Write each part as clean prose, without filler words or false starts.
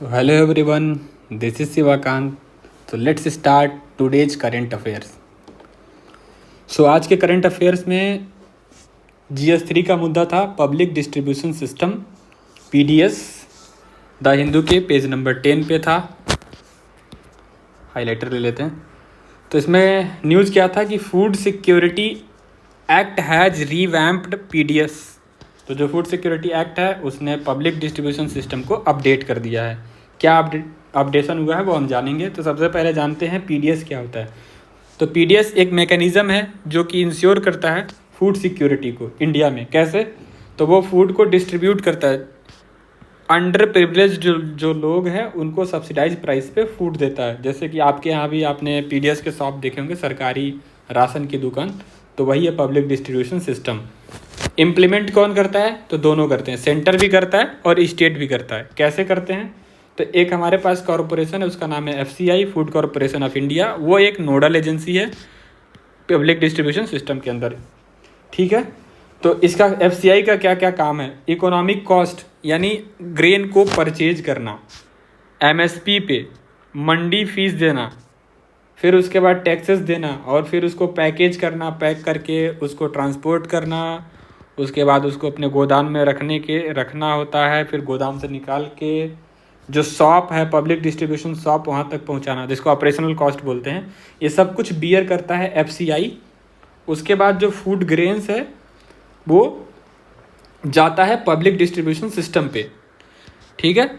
So hello everyone, this is Sivakant. So let's start today's current affairs. So आज के current affairs में GS3 का मुद्दा था public distribution system PDS। The Hindu के पेज नंबर 10 पे था। हाइलाइटर ले लेते हैं। तो इसमें न्यूज़ क्या था कि food security act has revamped PDS। तो जो फूड सिक्योरिटी एक्ट है उसने पब्लिक डिस्ट्रीब्यूशन सिस्टम को अपडेट कर दिया है। क्या अपडेशन हुआ है वो हम जानेंगे। तो सबसे पहले जानते हैं PDS क्या होता है। तो PDS एक मैकेनिज़्म है जो कि इंश्योर करता है फूड सिक्योरिटी को इंडिया में। कैसे? तो वो फूड को डिस्ट्रीब्यूट करता है, अंडर प्रिविलेज जो लोग हैं उनको सब्सिडाइज प्राइस पे फूड देता है। जैसे कि आपके यहाँ भी आपने PDS के शॉप देखे होंगे, सरकारी राशन की दुकान, तो वही है पब्लिक डिस्ट्रीब्यूशन सिस्टम। इम्प्लीमेंट कौन करता है? तो दोनों करते हैं, सेंटर भी करता है और स्टेट भी करता है। कैसे करते हैं? तो एक हमारे पास कॉरपोरेशन है, उसका नाम है FCI, food corporation of India. वो एक नोडल एजेंसी है पब्लिक डिस्ट्रीब्यूशन सिस्टम के अंदर। ठीक है, तो इसका FCI का क्या क्या काम है? इकोनॉमिक कॉस्ट यानी ग्रेन को परचेज करना, MSP पे मंडी फीस देना, फिर उसके बाद टैक्सेस देना, और फिर उसको पैकेज करना, पैक करके उसको ट्रांसपोर्ट करना, उसके बाद उसको अपने गोदाम में रखना होता है, फिर गोदाम से निकाल के जो शॉप है पब्लिक डिस्ट्रीब्यूशन शॉप वहाँ तक पहुँचाना, जिसको ऑपरेशनल कॉस्ट बोलते हैं। ये सब कुछ बियर करता है FCI। उसके बाद जो फूड ग्रेन्स है वो जाता है पब्लिक डिस्ट्रीब्यूशन सिस्टम पे। ठीक है,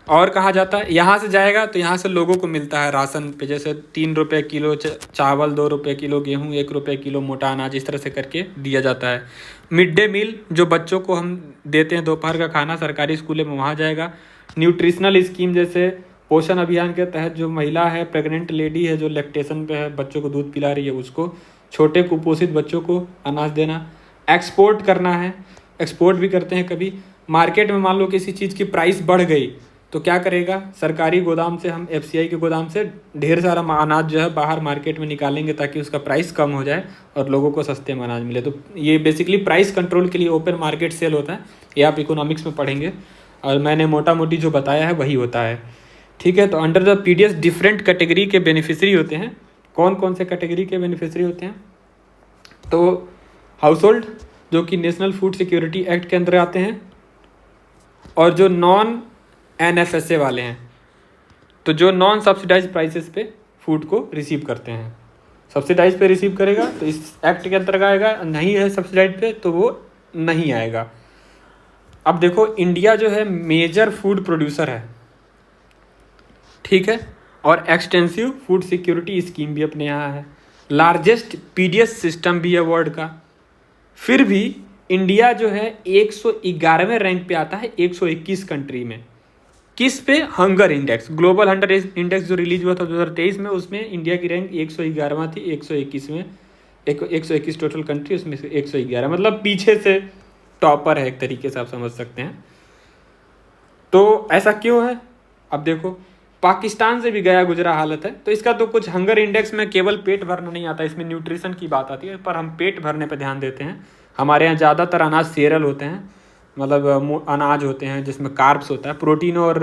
और कहाँ जाता है? यहाँ से जाएगा तो यहाँ से लोगों को मिलता है राशन पे, जैसे 3 रुपये किलो चावल, 2 रुपये किलो गेहूँ, 1 रुपये किलो मोटा अनाज, इस तरह से करके दिया जाता है। मिड डे मील जो बच्चों को हम देते हैं, दोपहर का खाना सरकारी स्कूलों में, वहाँ जाएगा। न्यूट्रिशनल स्कीम जैसे पोषण अभियान के तहत जो महिला है, प्रेग्नेंट लेडी है जो लैक्टेशन पे है, बच्चों को दूध पिला रही है, उसको, छोटे कुपोषित बच्चों को अनाज देना। एक्सपोर्ट करना है, एक्सपोर्ट भी करते हैं कभी। मार्केट में मान लो किसी चीज़ की प्राइस बढ़ गई तो क्या करेगा? सरकारी गोदाम से, हम FCI के गोदाम से ढेर सारा अनाज जो है बाहर मार्केट में निकालेंगे ताकि उसका प्राइस कम हो जाए और लोगों को सस्ते में अनाज मिले। तो ये बेसिकली प्राइस कंट्रोल के लिए ओपन मार्केट सेल होता है। ये आप इकोनॉमिक्स में पढ़ेंगे और मैंने मोटा मोटी जो बताया है वही होता है। ठीक है, तो under the PDS different category के बेनिफिशरी होते हैं। कौन कौन से कैटेगरी के बेनिफिशरी होते हैं? तो हाउस होल्ड जो कि नेशनल फूड सिक्योरिटी एक्ट के अंदर आते हैं, और जो नॉन NFSA वाले हैं, तो जो नॉन सब्सिडाइज प्राइसेस पे फूड को रिसीव करते हैं। सब्सिडाइज पे रिसीव करेगा तो इस एक्ट के अंतर्गत आएगा, नहीं है सब्सिडाइज पे तो वो नहीं आएगा। अब देखो, इंडिया जो है मेजर फूड प्रोड्यूसर है, ठीक है, और एक्सटेंसिव फूड सिक्योरिटी स्कीम भी अपने यहाँ है, लार्जेस्ट PDS सिस्टम भी है वर्ल्ड का। फिर भी इंडिया जो है 111वें रैंक पे आता है 121 कंट्री में। किस पे? Hunger index, global hunger index जो रिलीज हुआ था 2023 में, उसमें इंडिया की रैंक 111वां थी 121 में। 121 टोटल कंट्री, उसमें से 111, मतलब पीछे से टॉपर है, एक तरीके से आप समझ सकते हैं। तो ऐसा क्यों है? अब देखो, पाकिस्तान से भी गया गुजरा हालत है। तो इसका तो कुछ हंगर इंडेक्स में केवल पेट भरना नहीं आता, इसमें न्यूट्रिशन की बात आती है, पर हम पेट भरने पर ध्यान देते हैं। हमारे यहाँ ज़्यादातर अनाज सेरल होते हैं, मतलब अनाज होते हैं जिसमें कार्ब्स होता है, प्रोटीन और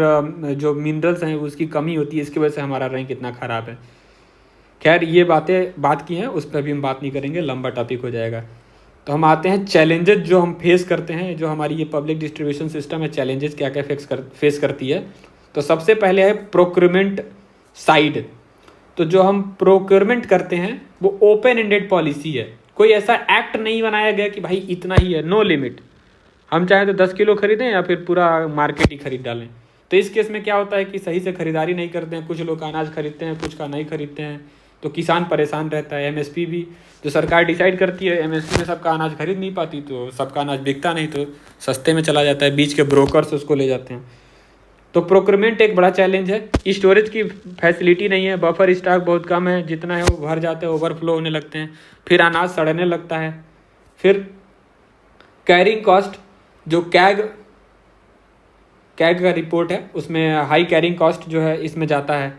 जो मिनरल्स हैं उसकी कमी होती है, इसकी वजह से हमारा रैंक इतना ख़राब है। खैर, ये बात की हैं, उस पर भी हम बात नहीं करेंगे, लंबा टॉपिक हो जाएगा। तो हम आते हैं चैलेंजेस जो हम फेस करते हैं, जो हमारी ये पब्लिक डिस्ट्रीब्यूशन सिस्टम है, चैलेंजेस क्या क्या फेस करती है। तो सबसे पहले है प्रोक्योरमेंट साइड। तो जो हम प्रोक्योरमेंट करते हैं वो ओपन एंडेड पॉलिसी है, कोई ऐसा एक्ट नहीं बनाया गया कि भाई इतना ही है, नो लिमिट, हम चाहे तो 10 किलो खरीदें या फिर पूरा मार्केट ही खरीद डालें। तो इस केस में क्या होता है कि सही से खरीदारी नहीं करते हैं, कुछ लोग अनाज खरीदते हैं, कुछ का नहीं खरीदते हैं, तो किसान परेशान रहता है। MSP भी जो सरकार डिसाइड करती है, MSP में सबका अनाज खरीद नहीं पाती, तो सबका अनाज बिकता नहीं, तो सस्ते में चला जाता है, बीच के ब्रोकर्स उसको ले जाते हैं। तो प्रोक्योरमेंट एक बड़ा चैलेंज है। स्टोरेज की फैसिलिटी नहीं है, बफर स्टॉक बहुत कम है, जितना है वो भर जाते हैं, ओवरफ्लो होने लगते हैं, फिर अनाज सड़ने लगता है। फिर कैरिंग कॉस्ट, जो कैग का रिपोर्ट है उसमें हाई कैरिंग कॉस्ट जो है इसमें जाता है।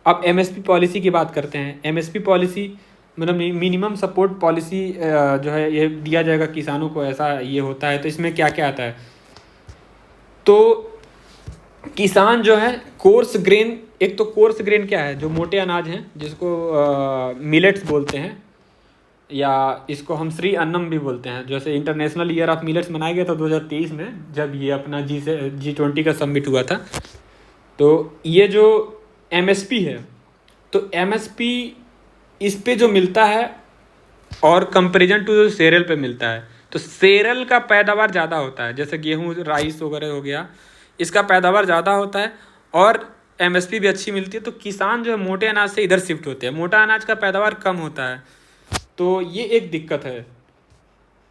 अब MSP पॉलिसी की बात करते हैं। MSP पॉलिसी मतलब मिनिमम सपोर्ट पॉलिसी जो है ये दिया जाएगा किसानों को, ऐसा ये होता है। तो इसमें क्या क्या आता है? तो किसान जो है कोर्स ग्रेन, एक तो कोर्स ग्रेन क्या है, जो मोटे अनाज हैं जिसको मिलेट्स बोलते हैं, या इसको हम श्री अन्नम भी बोलते हैं। जैसे इंटरनेशनल ईयर ऑफ मिलेट्स मनाया गया था 2023 में, जब ये अपना G20 का समिट हुआ था। तो ये जो MSP है, तो MSP इस पे जो मिलता है और कंपेरिजन टू जो सेरेल पे मिलता है, तो सेरेल का पैदावार ज़्यादा होता है, जैसे गेहूँ राइस वगैरह हो गया, इसका पैदावार ज़्यादा होता है और MSP भी अच्छी मिलती है। तो किसान जो है मोटे अनाज से इधर शिफ्ट होते हैं, मोटा अनाज का पैदावार कम होता है, तो ये एक दिक्कत है।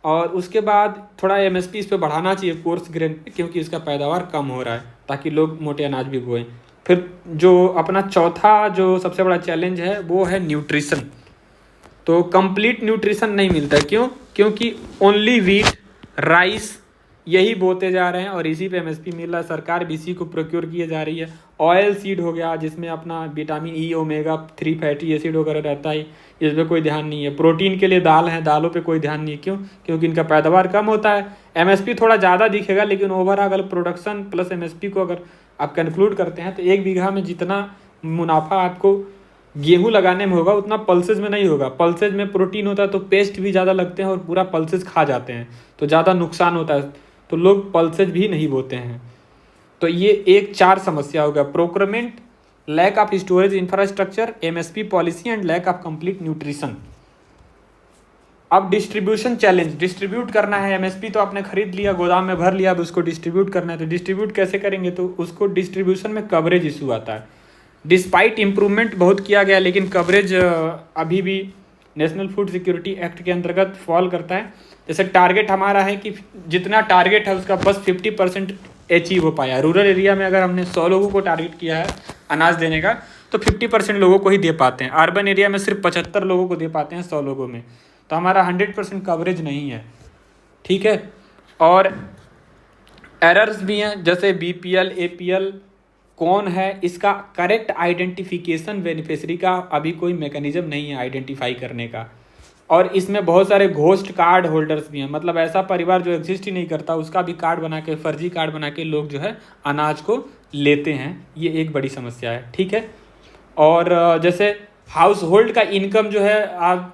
और उसके बाद थोड़ा MSP इस पर बढ़ाना चाहिए कोर्स ग्रेन पे, क्योंकि इसका पैदावार कम हो रहा है, ताकि लोग मोटे अनाज भी बोएं। फिर जो अपना चौथा जो सबसे बड़ा चैलेंज है वो है न्यूट्रिशन। तो कंप्लीट न्यूट्रिशन नहीं मिलता है, क्यों? क्योंकि ओनली वीट, राइस यही बोते जा रहे हैं और इसी पे MSP मिल रहा है, सरकार भी इसी को प्रोक्योर किए जा रही है। ऑयल सीड हो गया जिसमें अपना vitamin E, omega 3 fatty acid वगैरह रहता है, इस पर कोई ध्यान नहीं है। प्रोटीन के लिए दाल है, दालों पे कोई ध्यान नहीं है, क्यों? क्योंकि इनका पैदावार कम होता है। MSP थोड़ा ज़्यादा दिखेगा, लेकिन ओवरऑल अगर प्रोडक्शन प्लस MSP को अगर आप कंक्लूड करते हैं तो 1 बीघा में जितना मुनाफा आपको गेहूं लगाने में होगा उतना पल्सेज में नहीं होगा। पल्सेज में प्रोटीन होता है तो पेस्ट भी ज़्यादा लगते हैं और पूरा पल्सेज खा जाते हैं, तो ज़्यादा नुकसान होता है, तो लोग पल्सेज भी नहीं बोते हैं। तो ये एक 4 समस्या होगा: procurement, lack of storage infrastructure, MSP policy and lack of complete nutrition. अब डिस्ट्रीब्यूशन चैलेंज, डिस्ट्रीब्यूट करना है। MSP तो आपने खरीद लिया, गोदाम में भर लिया, अब उसको डिस्ट्रीब्यूट करना है, तो डिस्ट्रीब्यूट कैसे करेंगे? तो उसको डिस्ट्रीब्यूशन में कवरेज इशू आता है। डिस्पाइट इम्प्रूवमेंट बहुत किया गया, लेकिन कवरेज अभी भी नेशनल फूड सिक्योरिटी एक्ट के अंतर्गत फॉल करता है। जैसे टारगेट हमारा है कि जितना टारगेट है उसका बस 50% अचीव हो पाया। रूरल एरिया में अगर हमने 100 लोगों को टारगेट किया है अनाज देने का, तो 50% लोगों को ही दे पाते हैं। अर्बन एरिया में सिर्फ 75 लोगों को दे पाते हैं 100 लोगों में, तो हमारा 100% कवरेज नहीं है, ठीक है। और एरर्स भी हैं, जैसे BPL APL कौन है, इसका करेक्ट आइडेंटिफिकेशन बेनिफिशरी का अभी कोई मैकेनिज्म नहीं है आइडेंटिफाई करने का। और इसमें बहुत सारे घोस्ट कार्ड होल्डर्स भी हैं, मतलब ऐसा परिवार जो एग्जिस्ट ही नहीं करता उसका भी कार्ड बना के, फर्जी कार्ड बना के लोग जो है अनाज को लेते हैं। ये एक बड़ी समस्या है, ठीक है। और जैसे हाउस होल्ड का इनकम जो है आप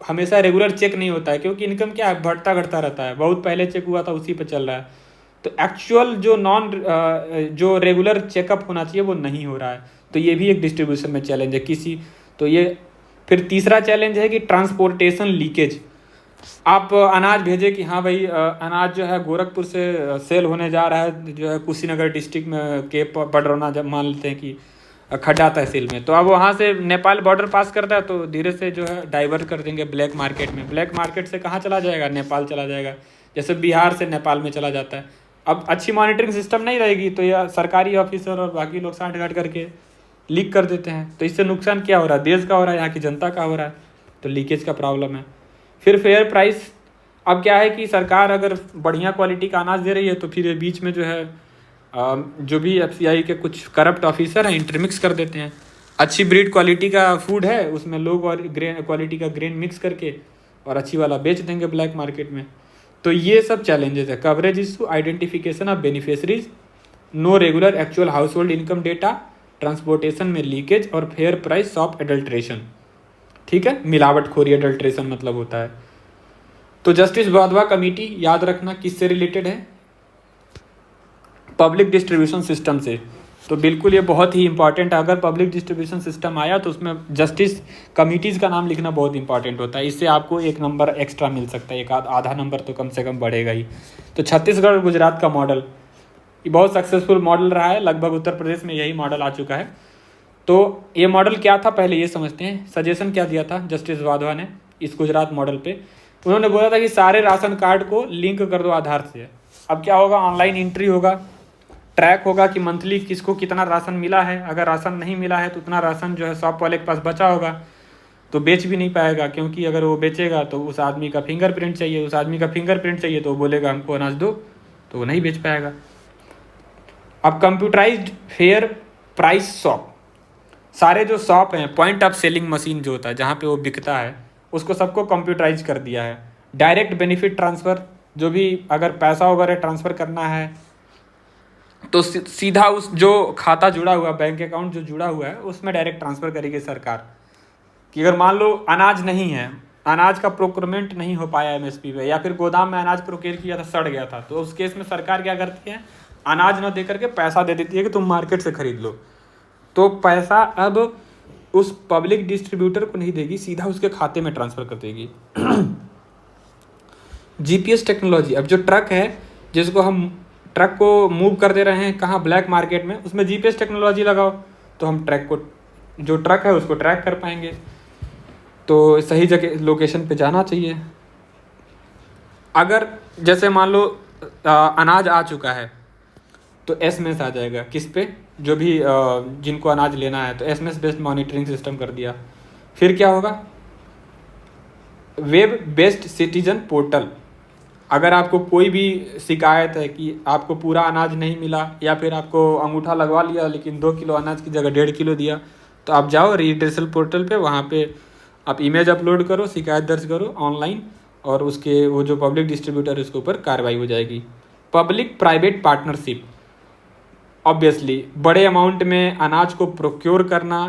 हमेशा रेगुलर चेक नहीं होता है, क्योंकि इनकम क्या है, बढ़ता घटता रहता है। बहुत पहले चेक हुआ था उसी पे चल रहा है, तो एक्चुअल जो रेगुलर चेकअप होना चाहिए वो नहीं हो रहा है। तो ये भी एक डिस्ट्रीब्यूशन में चैलेंज है किसी। तो ये फिर तीसरा चैलेंज है कि ट्रांसपोर्टेशन लीकेज। आप अनाज भेजें कि हाँ भाई अनाज जो है गोरखपुर से सेल होने जा रहा है, जो है कुशीनगर डिस्ट्रिक्ट में के पडरौना, जब मान लेते हैं कि खड्डा तहसील में, तो अब वहाँ से नेपाल बॉर्डर पास करता है तो धीरे से जो है डाइवर्ट कर देंगे ब्लैक मार्केट में। ब्लैक मार्केट से कहाँ चला जाएगा? नेपाल चला जाएगा, जैसे बिहार से नेपाल में चला जाता है। अब अच्छी मॉनिटरिंग सिस्टम नहीं रहेगी तो यह सरकारी ऑफिसर और बाकी लोग साँठ-गाँठ करके लीक कर देते हैं, तो इससे नुकसान क्या हो रहा है? देश का हो रहा है, यहाँ की जनता का हो रहा है, तो लीकेज का प्रॉब्लम है। फिर फेयर प्राइस, अब क्या है कि सरकार अगर बढ़िया क्वालिटी का अनाज दे रही है तो फिर बीच में जो है जो भी FCI के कुछ करप्ट ऑफिसर हैं इंटरमिक्स कर देते हैं। अच्छी ब्रीड क्वालिटी का फूड है उसमें लोग और ग्रेन क्वालिटी का ग्रेन मिक्स करके और अच्छी वाला बेच देंगे ब्लैक मार्केट में। तो ये सब चैलेंजेस है: coverage issue, identification of beneficiaries, no regular actual household income data, transportation में लीकेज और फेयर प्राइस ऑफ एडल्ट्रेशन, ठीक है। मिलावटखोरी, एडल्ट्रेशन मतलब होता है। तो जस्टिस वाधवा कमेटी याद रखना किससे रिलेटेड है? पब्लिक डिस्ट्रीब्यूशन सिस्टम से। तो बिल्कुल ये बहुत ही इंपॉर्टेंट है। अगर पब्लिक डिस्ट्रीब्यूशन सिस्टम आया तो उसमें जस्टिस कमिटीज़ का नाम लिखना बहुत इंपॉर्टेंट होता है, इससे आपको 1 नंबर एक्स्ट्रा मिल सकता है, एक आधा नंबर तो कम से कम बढ़ेगा ही। तो छत्तीसगढ़ और गुजरात का मॉडल ये बहुत सक्सेसफुल मॉडल रहा है, लगभग उत्तर प्रदेश में यही मॉडल आ चुका है। तो ये मॉडल क्या था पहले ये समझते हैं। सजेशन क्या दिया था जस्टिस वाधवा ने इस गुजरात मॉडल पे? उन्होंने बोला था कि सारे राशन कार्ड को लिंक कर दो आधार से। अब क्या होगा, ऑनलाइन एंट्री होगा, ट्रैक होगा कि मंथली किसको कितना राशन मिला है। अगर राशन नहीं मिला है तो उतना राशन जो है शॉप वाले के पास बचा होगा, तो बेच भी नहीं पाएगा, क्योंकि अगर वो बेचेगा तो उस आदमी का फिंगरप्रिंट चाहिए, उस आदमी का फिंगरप्रिंट चाहिए तो वो बोलेगा हमको अनाज दो, तो वो नहीं बेच पाएगा। अब कंप्यूटराइज्ड फेयर प्राइस शॉप, सारे जो शॉप हैं, पॉइंट ऑफ सेलिंग मशीन जो होता है जहाँ पे वो बिकता है, उसको सबको कंप्यूटराइज कर दिया है। डायरेक्ट बेनिफिट ट्रांसफ़र, जो भी अगर पैसा वगैरह ट्रांसफ़र करना है तो सीधा उस जो खाता जुड़ा हुआ, बैंक अकाउंट जो जुड़ा हुआ है, उसमें डायरेक्ट ट्रांसफ़र करेगी सरकार। कि अगर मान लो अनाज नहीं है, अनाज का प्रोक्योरमेंट नहीं हो पाया एमएसपी पे, या फिर गोदाम में अनाज प्रोक्योर किया था, सड़ गया था, तो उस केस में सरकार क्या करती है, अनाज न दे करके पैसा दे देती है कि तुम मार्केट से खरीद लो। तो पैसा अब उस पब्लिक डिस्ट्रीब्यूटर को नहीं देगी, सीधा उसके खाते में ट्रांसफ़र कर देगी। जीपीएस टेक्नोलॉजी, अब जो ट्रक है, जिसको हम ट्रक को मूव कर दे रहे हैं कहाँ, ब्लैक मार्केट में, उसमें जीपीएस टेक्नोलॉजी लगाओ तो हम ट्रक को, जो ट्रक है उसको ट्रैक कर पाएंगे। तो सही जगह लोकेशन पे जाना चाहिए। अगर जैसे मान लो अनाज आ चुका है तो एसएमएस आ जाएगा किस पे, जो भी जिनको अनाज लेना है, तो एसएमएस बेस्ड मॉनिटरिंग सिस्टम कर दिया। फिर क्या होगा, वेब बेस्ड सिटीजन पोर्टल, अगर आपको कोई भी शिकायत है कि आपको पूरा अनाज नहीं मिला, या फिर आपको अंगूठा लगवा लिया लेकिन 2 किलो अनाज की जगह 1.5 किलो दिया, तो आप जाओ रीडेसल पोर्टल पे, वहाँ पे आप इमेज अपलोड करो, शिकायत दर्ज करो ऑनलाइन, और उसके वो जो पब्लिक डिस्ट्रीब्यूटर है उसके ऊपर कार्रवाई हो जाएगी। पब्लिक प्राइवेट पार्टनरशिप, ऑब्वियसली बड़े अमाउंट में अनाज को प्रोक्योर करना,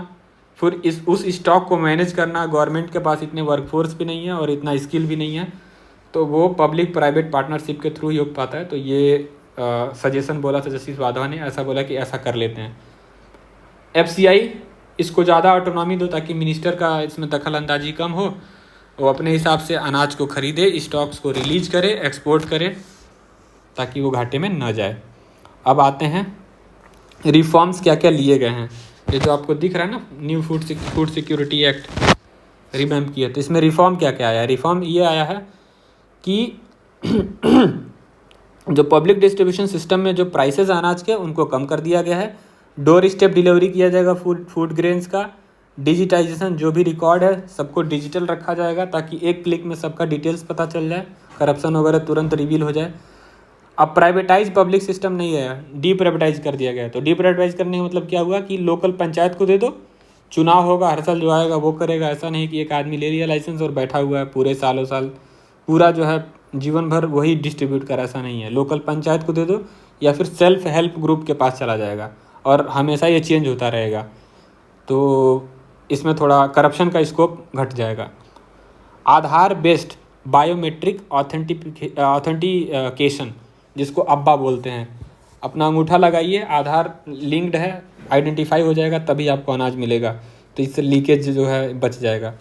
फिर उस स्टॉक को मैनेज करना, गवर्नमेंट के पास इतने वर्कफोर्स भी नहीं है और इतना स्किल भी नहीं है, तो वो पब्लिक प्राइवेट पार्टनरशिप के थ्रू ही हो पाता है। तो ये सजेशन बोला था जस्टिस वाधवा ने, ऐसा बोला कि ऐसा कर लेते हैं। एफसीआई, इसको ज़्यादा ऑटोनॉमी दो ताकि मिनिस्टर का इसमें दखल अंदाजी कम हो, वो अपने हिसाब से अनाज को खरीदे, स्टॉक्स को रिलीज करे, एक्सपोर्ट करे, ताकि वो घाटे में न जाए। अब आते हैं रिफॉर्म्स क्या क्या लिए गए हैं। ये जो आपको दिख रहा है ना, new food security act revamp किया, तो इसमें रिफॉर्म क्या क्या आया है। रिफॉर्म ये आया है कि जो पब्लिक डिस्ट्रीब्यूशन सिस्टम में जो प्राइसेस अनाज के, उनको कम कर दिया गया है। डोर स्टेप डिलीवरी किया जाएगा फूड ग्रेन्स का। डिजिटाइजेशन, जो भी रिकॉर्ड है सबको डिजिटल रखा जाएगा ताकि एक क्लिक में सबका डिटेल्स पता चल जाए, करप्शन वगैरह तुरंत रिवील हो जाए। अब प्राइवेटाइज पब्लिक सिस्टम नहीं है, डीप्राइवेटाइज कर दिया गया। तो डीप्राइवेटाइज करने का मतलब क्या हुआ कि लोकल पंचायत को दे दो, चुनाव होगा हर साल, जो आएगा वो करेगा। ऐसा नहीं कि एक आदमी ले लिया लाइसेंस और बैठा हुआ है पूरे सालों साल, पूरा जो है जीवन भर वही डिस्ट्रीब्यूट कर, ऐसा नहीं है। लोकल पंचायत को दे दो या फिर सेल्फ हेल्प ग्रुप के पास चला जाएगा, और हमेशा ये चेंज होता रहेगा। तो इसमें थोड़ा करप्शन का स्कोप घट जाएगा। आधार बेस्ड बायोमेट्रिक ऑथेंटिकेशन, जिसको अब्बा बोलते हैं, अपना अंगूठा लगाइए, आधार लिंक्ड है, आइडेंटिफाई हो जाएगा, तभी आपको अनाज मिलेगा। तो इससे लीकेज जो है बच जाएगा।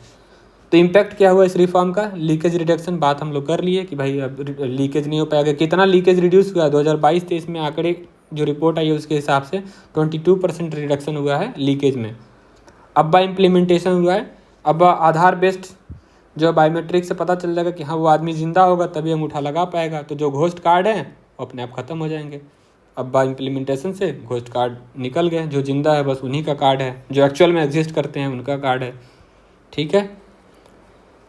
तो इम्पैक्ट क्या हुआ इस रिफॉर्म का, लीकेज रिडक्शन, बात हम लोग कर लिए कि भाई अब लीकेज नहीं हो पाएगा। कितना लीकेज रिड्यूस हुआ 2022-23 में, आंकड़े जो रिपोर्ट आई है उसके हिसाब से 22% रिडक्शन हुआ है लीकेज में। अब्बा इम्प्लीमेंटेशन हुआ है। अब्बा आधार बेस्ड जो बायोमेट्रिक से पता चल जाएगा कि हाँ वो आदमी ज़िंदा होगा तभी अंगूठा लगा पाएगा। तो जो घोस्ट कार्ड हैं वो अपने आप ख़त्म हो जाएंगे। अब्बा इम्प्लीमेंटेशन से घोस्ट कार्ड निकल गए, जो जिंदा है बस उन्हीं का कार्ड है, जो एक्चुअल में एग्जिस्ट करते हैं उनका कार्ड है। ठीक है,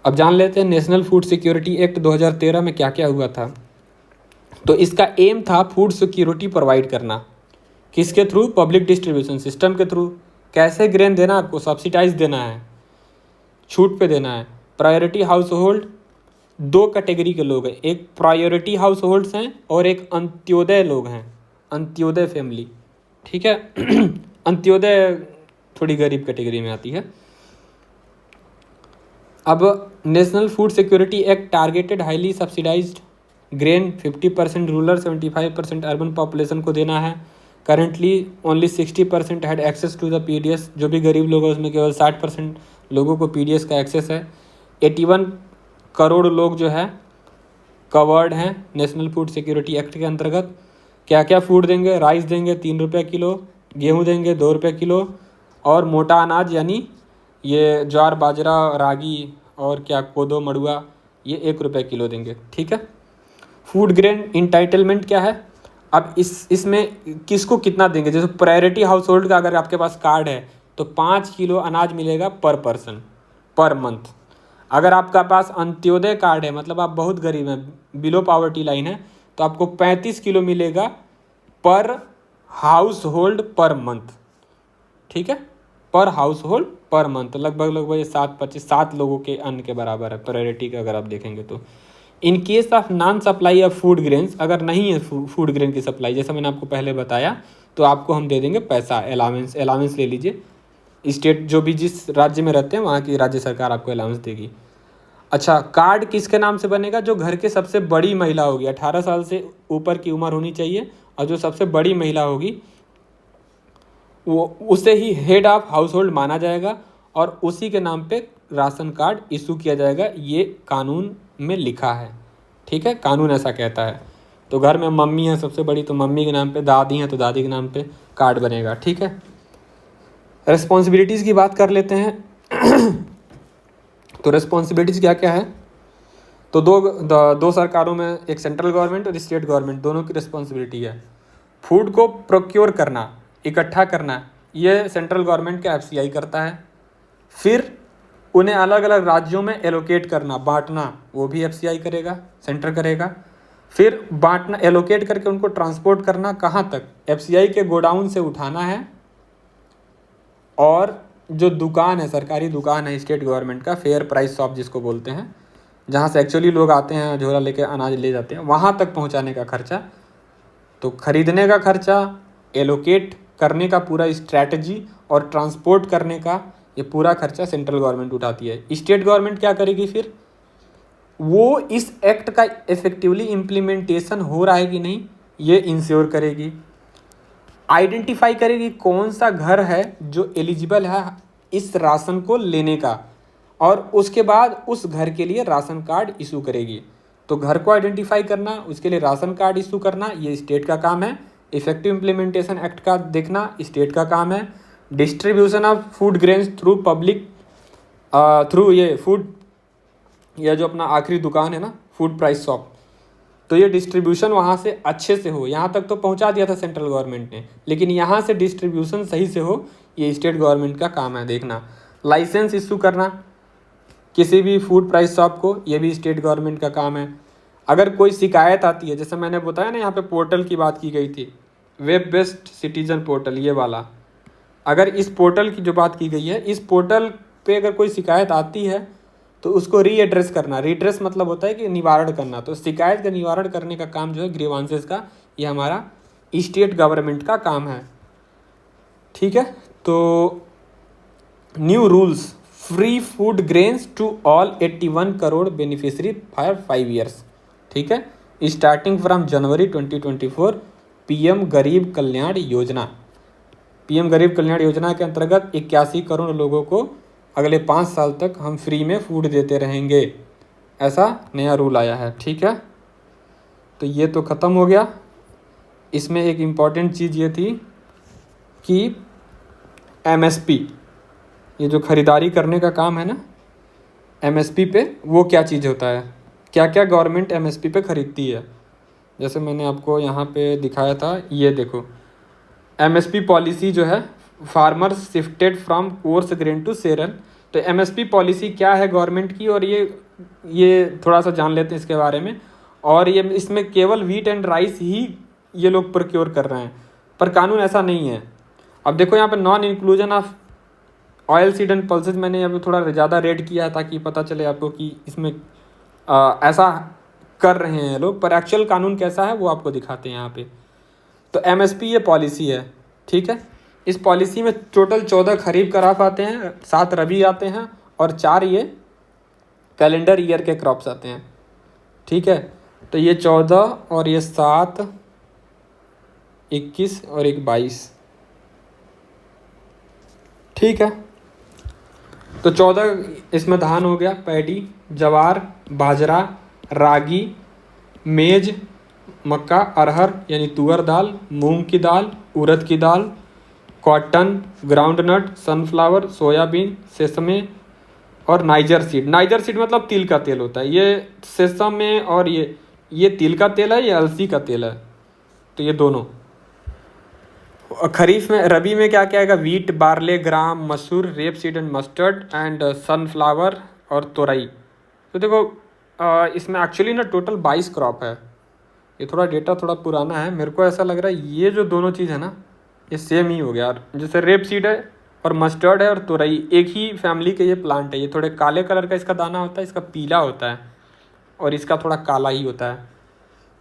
अब जान लेते हैं नेशनल फूड सिक्योरिटी एक्ट 2013 में क्या क्या हुआ था। तो इसका एम था फूड सिक्योरिटी प्रोवाइड करना, किसके थ्रू, पब्लिक डिस्ट्रीब्यूशन सिस्टम के थ्रू। कैसे ग्रेन देना, आपको सब्सिडाइज देना है, छूट पे देना है। प्रायोरिटी हाउस होल्ड, 2 कैटेगरी के लोग हैं, एक प्रायोरिटी हाउस होल्ड्स हैं और एक अंत्योदय लोग हैं, अंत्योदय फैमिली। ठीक है अंत्योदय थोड़ी गरीब कैटेगरी में आती है। अब national food security act targeted highly subsidized grain 50% rural 75% urban population को देना है। Currently only 60% had access to the PDS, जो भी गरीब लोग हैं उसमें केवल 60% लोगों को पीडीएस का एक्सेस है। 81 करोड़ लोग जो है कवर्ड हैं नेशनल फूड सिक्योरिटी एक्ट के अंतर्गत। क्या क्या फूड देंगे, राइस देंगे 3 रुपये किलो, गेहूँ देंगे 2 रुपये किलो, और मोटा अनाज यानी ये ज्वार बाजरा रागी और क्या कोदो मड़ुआ, ये 1 रुपये किलो देंगे। ठीक है, फूड ग्रेन इंटाइटलमेंट क्या है, अब इसमें किसको कितना देंगे। जैसे प्रायोरिटी हाउस होल्ड का अगर आपके पास कार्ड है तो 5 किलो अनाज मिलेगा पर पर्सन पर मंथ। अगर आपका पास अंत्योदय कार्ड है, मतलब आप बहुत गरीब हैं, बिलो पॉवर्टी लाइन है, तो आपको 35 किलो मिलेगा पर हाउस होल्ड पर मंथ। ठीक है, पर हाउस होल्ड पर मंथ, लगभग 7 लोगों के अन्न के बराबर है प्रायोरिटी का अगर आप देखेंगे तो। In case of non supply of food grains, अगर नहीं है फूड ग्रेन की सप्लाई, जैसा मैंने आपको पहले बताया, तो आपको हम दे देंगे पैसा, अलाउंस। अलाउंस ले लीजिए, स्टेट जो भी जिस राज्य में रहते हैं वहाँ की राज्य सरकार आपको अलाउंस देगी। अच्छा, कार्ड किसके नाम से बनेगा? जो घर के सबसे बड़ी महिला होगी, 18 साल से ऊपर की उम्र होनी चाहिए, और जो सबसे बड़ी महिला होगी वो उसे ही हेड ऑफ हाउस होल्ड माना जाएगा, और उसी के नाम पे राशन कार्ड इशू किया जाएगा। ये कानून में लिखा है, ठीक है, कानून ऐसा कहता है। तो घर में मम्मी है सबसे बड़ी, तो मम्मी के नाम पे, दादी हैं तो दादी के नाम पे कार्ड बनेगा, ठीक है। रिस्पॉन्सिबिलिटीज़ की बात कर लेते हैं। तो रिस्पॉन्सिबिलिटीज़ क्या क्या है? तो दो सरकारों में, एक सेंट्रल गवर्नमेंट और स्टेट गवर्नमेंट, दोनों की रिस्पॉन्सिबिलिटी है। फूड को प्रोक्योर करना, इकट्ठा करना, ये सेंट्रल गवर्नमेंट का एफसीआई करता है। फिर उन्हें अलग अलग राज्यों में एलोकेट करना, बांटना, वो भी एफसीआई करेगा, सेंटर करेगा। फिर बांटना, एलोकेट करके उनको ट्रांसपोर्ट करना कहाँ तक? एफसीआई के गोडाउन से उठाना है, और जो दुकान है, सरकारी दुकान है स्टेट गवर्नमेंट का, फेयर प्राइस शॉप जिसको बोलते हैं, जहाँ से एक्चुअली लोग आते हैं झोला लेके अनाज ले जाते हैं, वहाँ तक पहुँचाने का खर्चा, तो खरीदने का खर्चा, एलोकेट करने का पूरा स्ट्रैटेजी, और ट्रांसपोर्ट करने का ये पूरा खर्चा सेंट्रल गवर्नमेंट उठाती है। स्टेट गवर्नमेंट क्या करेगी? फिर वो इस एक्ट का इफेक्टिवली इम्प्लीमेंटेशन हो रहा है कि नहीं, ये इंश्योर करेगी। आइडेंटिफाई करेगी कौन सा घर है जो एलिजिबल है इस राशन को लेने का, और उसके बाद उस घर के लिए राशन कार्ड इशू करेगी। तो घर को आइडेंटिफाई करना, उसके लिए राशन कार्ड इशू करना, ये स्टेट का काम है। इफेक्टिव इम्प्लीमेंटेशन एक्ट का देखना स्टेट का काम है। Distribution of food grains through public, through ये फूड, यह जो अपना आखिरी दुकान है ना, फूड प्राइस शॉप, तो ये डिस्ट्रीब्यूशन वहाँ से अच्छे से हो। यहाँ तक तो पहुँचा दिया था सेंट्रल गवर्नमेंट ने, लेकिन यहाँ से डिस्ट्रीब्यूशन सही से हो, ये स्टेट गवर्नमेंट का काम है देखना। लाइसेंस इशू करना किसी भी फूड प्राइस शॉप को, ये भी स्टेट गवर्नमेंट का काम है। अगर कोई शिकायत आती है, जैसे मैंने बताया ना, यहाँ पे पोर्टल की बात की गई थी, वेब बेस्ड सिटीजन पोर्टल, ये वाला, अगर इस पोर्टल की जो बात की गई है, इस पोर्टल पे अगर कोई शिकायत आती है तो उसको रीएड्रेस करना। रीड्रेस मतलब होता है कि निवारण करना। तो शिकायत का निवारण करने का काम जो है ग्रीवांसेस का, ये हमारा स्टेट गवर्नमेंट का काम है, ठीक है। तो new rules, free food grains to all 81 crore beneficiary for 5 years, ठीक है, स्टार्टिंग फ्रॉम जनवरी 2024। पीएम गरीब कल्याण योजना, पीएम गरीब कल्याण योजना के अंतर्गत 81 करोड़ लोगों को अगले 5 साल तक हम फ्री में फूड देते रहेंगे, ऐसा नया रूल आया है, ठीक है। तो ये तो ख़त्म हो गया। इसमें एक इम्पॉर्टेंट चीज़ ये थी कि एमएसपी, ये जो ख़रीदारी करने का काम है ना एमएसपी पे, वो क्या चीज़ होता है, क्या क्या गवर्नमेंट एमएसपी पे ख़रीदती है। जैसे मैंने आपको यहाँ पे दिखाया था, ये देखो, एमएसपी पॉलिसी जो है, farmers shifted from coarse grain to cereal. तो एमएसपी पॉलिसी क्या है गवर्नमेंट की, और ये थोड़ा सा जान लेते हैं इसके बारे में। और ये इसमें केवल व्हीट एंड राइस ही ये लोग प्रोक्योर कर रहे हैं, पर कानून ऐसा नहीं है। अब देखो यहाँ पे non inclusion of oil seed and pulses, मैंने अभी थोड़ा ज़्यादा रेड किया ताकि पता चले आपको कि इसमें ऐसा कर रहे हैं लोग, पर एक्चुअल कानून कैसा है वो आपको दिखाते हैं यहाँ पे। तो एमएसपी ये पॉलिसी है, ठीक है। इस पॉलिसी में टोटल 14 खरीफ खराफ आते हैं, 7 रबी आते हैं, और 4 ये कैलेंडर ईयर के क्रॉप्स आते हैं, ठीक है। तो ये 14 और ये 7, 21 और एक 22, ठीक है। तो 14 इसमें धान हो गया, पैडी, जवार, बाजरा, रागी, मेज, मक्का, अरहर यानी तुअर दाल, मूंग की दाल, उड़द की दाल, cotton, groundnut, sunflower, soybean, sesame और नाइजर सीड। नाइजर सीड मतलब तिल का तेल होता है। ये सेसमे और ये तिल का तेल है, ये अलसी का तेल है, तो ये दोनों। खरीफ में, रबी में क्या क्या आएगा? वीट, बार्ले, ग्राम, मसूर, rape seed and mustard and sunflower और तोरई। तो देखो इसमें एक्चुअली ना टोटल 22 क्रॉप है। ये थोड़ा डेटा थोड़ा पुराना है, मेरे को ऐसा लग रहा है ये जो दोनों चीज़ है ना ये सेम ही हो गया। जैसे रेप सीड है और मस्टर्ड है और तोरई एक ही फैमिली के ये प्लांट है। ये थोड़े काले कलर का इसका दाना होता है, इसका पीला होता है, और इसका थोड़ा काला ही होता है।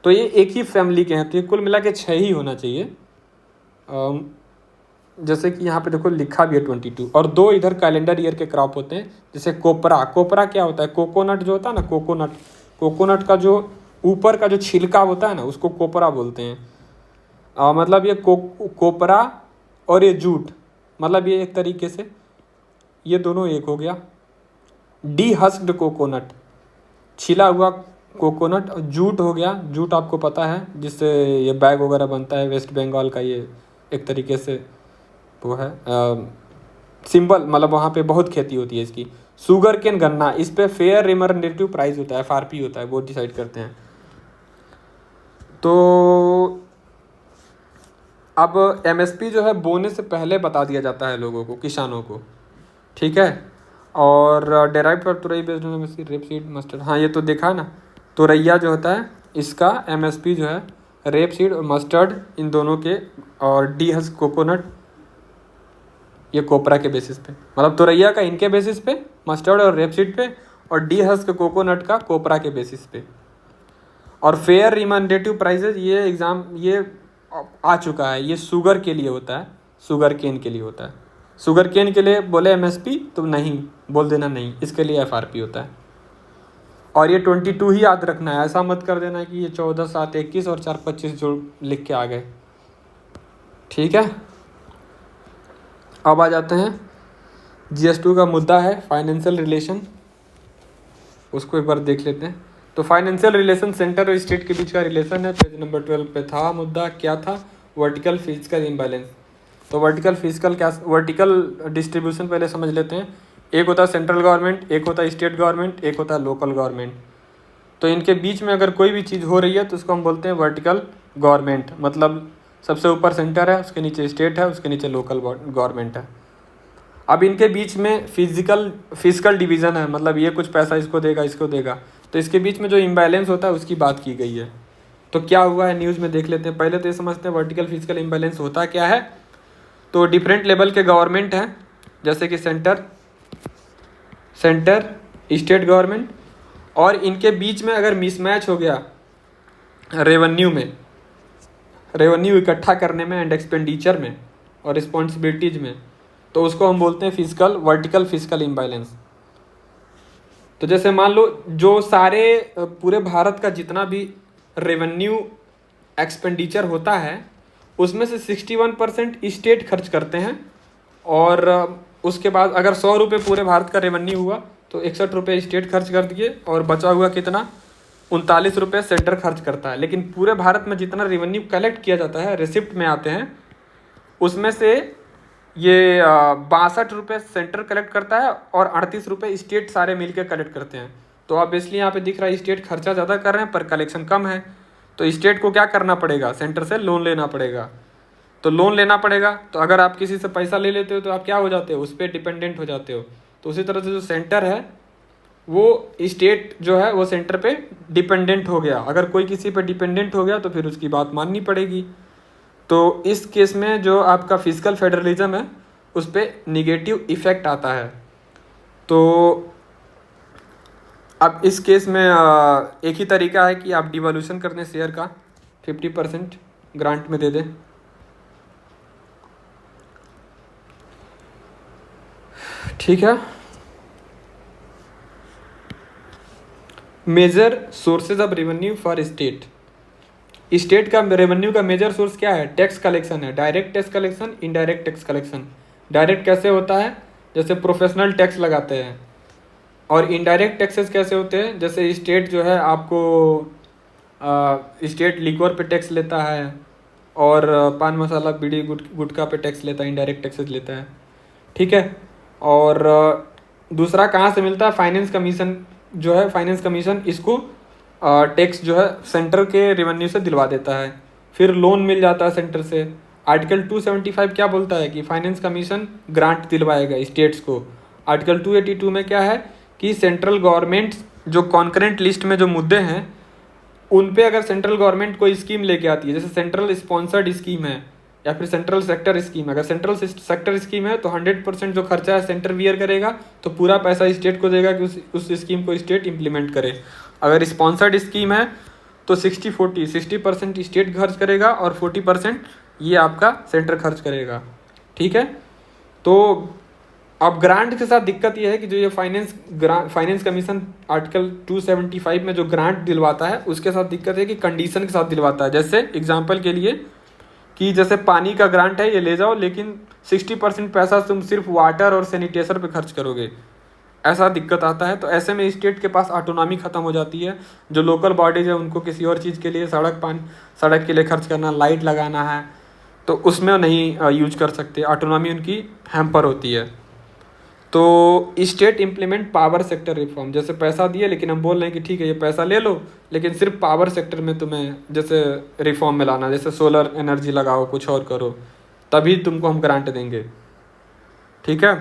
तो ये एक ही फैमिली के हैं, तो ये कुल मिला के 6 ही होना चाहिए। जैसे कि यहाँ पे देखो लिखा भी है 22, और 2 इधर कैलेंडर ईयर के क्रॉप होते हैं। जैसे कोपरा, कोपरा क्या होता है, कोकोनट जो होता है ना, कोकोनट, कोकोनट का जो ऊपर का जो छिलका होता है ना, उसको कोपरा बोलते हैं। मतलब ये कोपरा और ये जूट, मतलब ये एक तरीके से ये दोनों एक हो गया। डी हस्क्ड कोकोनट, छिला हुआ कोकोनट। जूट हो गया, जूट आपको पता है जिससे ये बैग वगैरह बनता है, वेस्ट बंगाल का ये एक तरीके से वो है सिंबल, मतलब वहाँ पे बहुत खेती होती है इसकी। शुगर केन, गन्ना, इस पे फेयर रिमरेंडेटिव प्राइस होता है, FRP होता है, वो डिसाइड करते हैं। तो अब MSP जो है बोने से पहले बता दिया जाता है लोगों को, किसानों को, ठीक है। और डेराइव फॉर तुरई based on MSP, rapeseed, mustard, हाँ ये तो देखा है ना, तुरैया जो होता है इसका MSP जो है रेपसीड और मस्टर्ड इन दोनों के, और डी हस्क कोकोनट ये कोपरा के बेसिस पे, मतलब तुरैया का इनके बेसिस पे, मस्टर्ड और रेपसीड पे, और डी हस्क कोकोनट का कोपरा के बेसिस पे। और फेयर रिमरेंडेटिव प्राइसेस, ये एग्ज़ाम ये आ चुका है, ये शुगर के लिए होता है, शुगर केन के लिए होता है। शुगर केन के लिए बोले MSP तो नहीं बोल देना, नहीं, इसके लिए FRP होता है। और ये 22 ही याद रखना है, ऐसा मत कर देना कि ये 14, 7, 21 और 4, 25 जो लिख के आ गए, ठीक है। अब आ जाते हैं GS2 का मुद्दा है फाइनेंशियल रिलेशन, उसको एक बार देख लेते हैं। तो फाइनेंशियल रिलेशन सेंटर और स्टेट के बीच का रिलेशन है, पेज नंबर 12 पे था मुद्दा, क्या था, वर्टिकल फिजिकल इम्बैलेंस। तो वर्टिकल फिजिकल क्या, वर्टिकल डिस्ट्रीब्यूशन पहले समझ लेते हैं। एक होता है सेंट्रल गवर्नमेंट, एक होता है स्टेट गवर्नमेंट, एक होता है लोकल गवर्नमेंट। तो इनके बीच में अगर कोई भी चीज़ हो रही है तो उसको हम बोलते हैं वर्टिकल गवर्नमेंट, मतलब सबसे ऊपर सेंटर है, उसके नीचे स्टेट है, उसके नीचे लोकल गवर्नमेंट है। अब इनके बीच में फिजिकल डिवीज़न है, मतलब ये कुछ पैसा इसको देगा, इसको देगा, तो इसके बीच में जो इम्बैलेंस होता है उसकी बात की गई है। तो क्या हुआ है न्यूज़ में देख लेते हैं। पहले तो ये समझते हैं वर्टिकल फिजिकल इम्बैलेंस होता क्या है। तो डिफरेंट लेवल के गवर्नमेंट हैं, जैसे कि सेंटर, स्टेट गवर्नमेंट, और इनके बीच में अगर मिसमैच हो गया रेवेन्यू इकट्ठा करने में एंड एक्सपेंडिचर में और रिस्पॉन्सिबिलिटीज में, तो उसको हम बोलते हैं वर्टिकल फिजिकल इम्बैलेंस। तो जैसे मान लो जो सारे पूरे भारत का जितना भी रेवेन्यू एक्सपेंडिचर होता है उसमें से 61% स्टेट खर्च करते हैं, और उसके बाद अगर 100 रुपये पूरे भारत का रेवेन्यू हुआ तो 61 रुपये स्टेट खर्च कर दिए, और बचा हुआ कितना, 39 रुपये सेंटर खर्च करता है। लेकिन पूरे भारत में जितना रेवेन्यू कलेक्ट किया जाता है, रिसिप्ट में आते हैं, उसमें से ये 62 रुपये सेंटर कलेक्ट करता है और 38 रुपये स्टेट सारे मिल के कलेक्ट करते हैं। तो ऑब्वियसली यहाँ पे दिख रहा है स्टेट खर्चा ज़्यादा कर रहे हैं पर कलेक्शन कम है, तो स्टेट को क्या करना पड़ेगा, सेंटर से लोन लेना पड़ेगा। तो लोन लेना पड़ेगा, तो अगर आप किसी से पैसा ले लेते हो तो आप क्या हो जाते हो, उस पर डिपेंडेंट हो जाते हो। तो उसी तरह से जो सेंटर है वो स्टेट जो है वो सेंटर पे डिपेंडेंट हो गया। अगर कोई किसी पे डिपेंडेंट हो गया तो फिर उसकी बात माननी पड़ेगी। तो इस केस में जो आपका फिजिकल फेडरलिज्म है उस पर निगेटिव इफेक्ट आता है। तो अब इस केस में एक ही तरीका है कि आप डिवोल्यूशन कर दें शेयर का, 50% ग्रांट में दे दें। ठीक है। Major sources of revenue for state. State का रेवेन्यू का मेजर सोर्स क्या है, टैक्स कलेक्शन है, direct tax collection, indirect tax collection. Direct कैसे होता है, जैसे प्रोफेशनल टैक्स लगाते हैं, और इनडायरेक्ट टैक्सेस कैसे होते हैं, जैसे स्टेट जो है आपको स्टेट लिक्वर पे टैक्स लेता है, और पान मसाला बीड़ी गुटखा पे टैक्स लेता है, इनडायरेक्ट टैक्सेस लेता है। ठीक है। और दूसरा कहाँ से मिलता है, फाइनेंस कमीशन जो है, फाइनेंस कमीशन इसको टैक्स जो है सेंटर के रेवेन्यू से दिलवा देता है, फिर लोन मिल जाता है सेंटर से। आर्टिकल 275 क्या बोलता है कि फाइनेंस कमीशन ग्रांट दिलवाएगा स्टेट्स को। आर्टिकल 282 में क्या है कि सेंट्रल गवर्नमेंट जो कॉन्करेंट लिस्ट में जो मुद्दे हैं उन पे अगर सेंट्रल गवर्नमेंट कोई स्कीम लेके आती है, जैसे सेंट्रल स्पॉन्सर्ड स्कीम है या फिर सेंट्रल सेक्टर स्कीम है, अगर सेंट्रल सेक्टर स्कीम है तो 100% जो खर्चा है सेंटर बियर करेगा, तो पूरा पैसा स्टेट को देगा कि उस स्कीम को स्टेट इम्प्लीमेंट करे। अगर स्पॉन्सर्ड स्कीम है तो 60-40, 60% स्टेट खर्च करेगा और 40% ये आपका सेंटर खर्च करेगा। ठीक है, तो अब ग्रांट के साथ दिक्कत ये है कि जो ये फाइनेंस कमीशन आर्टिकल 275 में जो ग्रांट दिलवाता है उसके साथ दिक्कत है कि कंडीशन के साथ दिलवाता है। जैसे एग्जांपल के लिए कि जैसे पानी का ग्रांट है, ये ले जाओ, लेकिन 60% पैसा तुम सिर्फ वाटर और सैनिटेशन पे खर्च करोगे, ऐसा दिक्कत आता है। तो ऐसे में स्टेट के पास ऑटोनॉमी ख़त्म हो जाती है। जो लोकल बॉडीज है उनको किसी और चीज़ के लिए, सड़क के लिए खर्च करना, लाइट लगाना है, तो उसमें नहीं यूज कर सकते, ऑटोनॉमी उनकी हैम्पर होती है। तो state implement power sector reform, जैसे पैसा दिए लेकिन हम बोल रहे हैं कि ठीक है ये पैसा ले लो, लेकिन सिर्फ पावर सेक्टर में तुम्हें जैसे रिफॉर्म में लाना, जैसे सोलर एनर्जी लगाओ, कुछ और करो, तभी तुमको हम ग्रांट देंगे। ठीक है,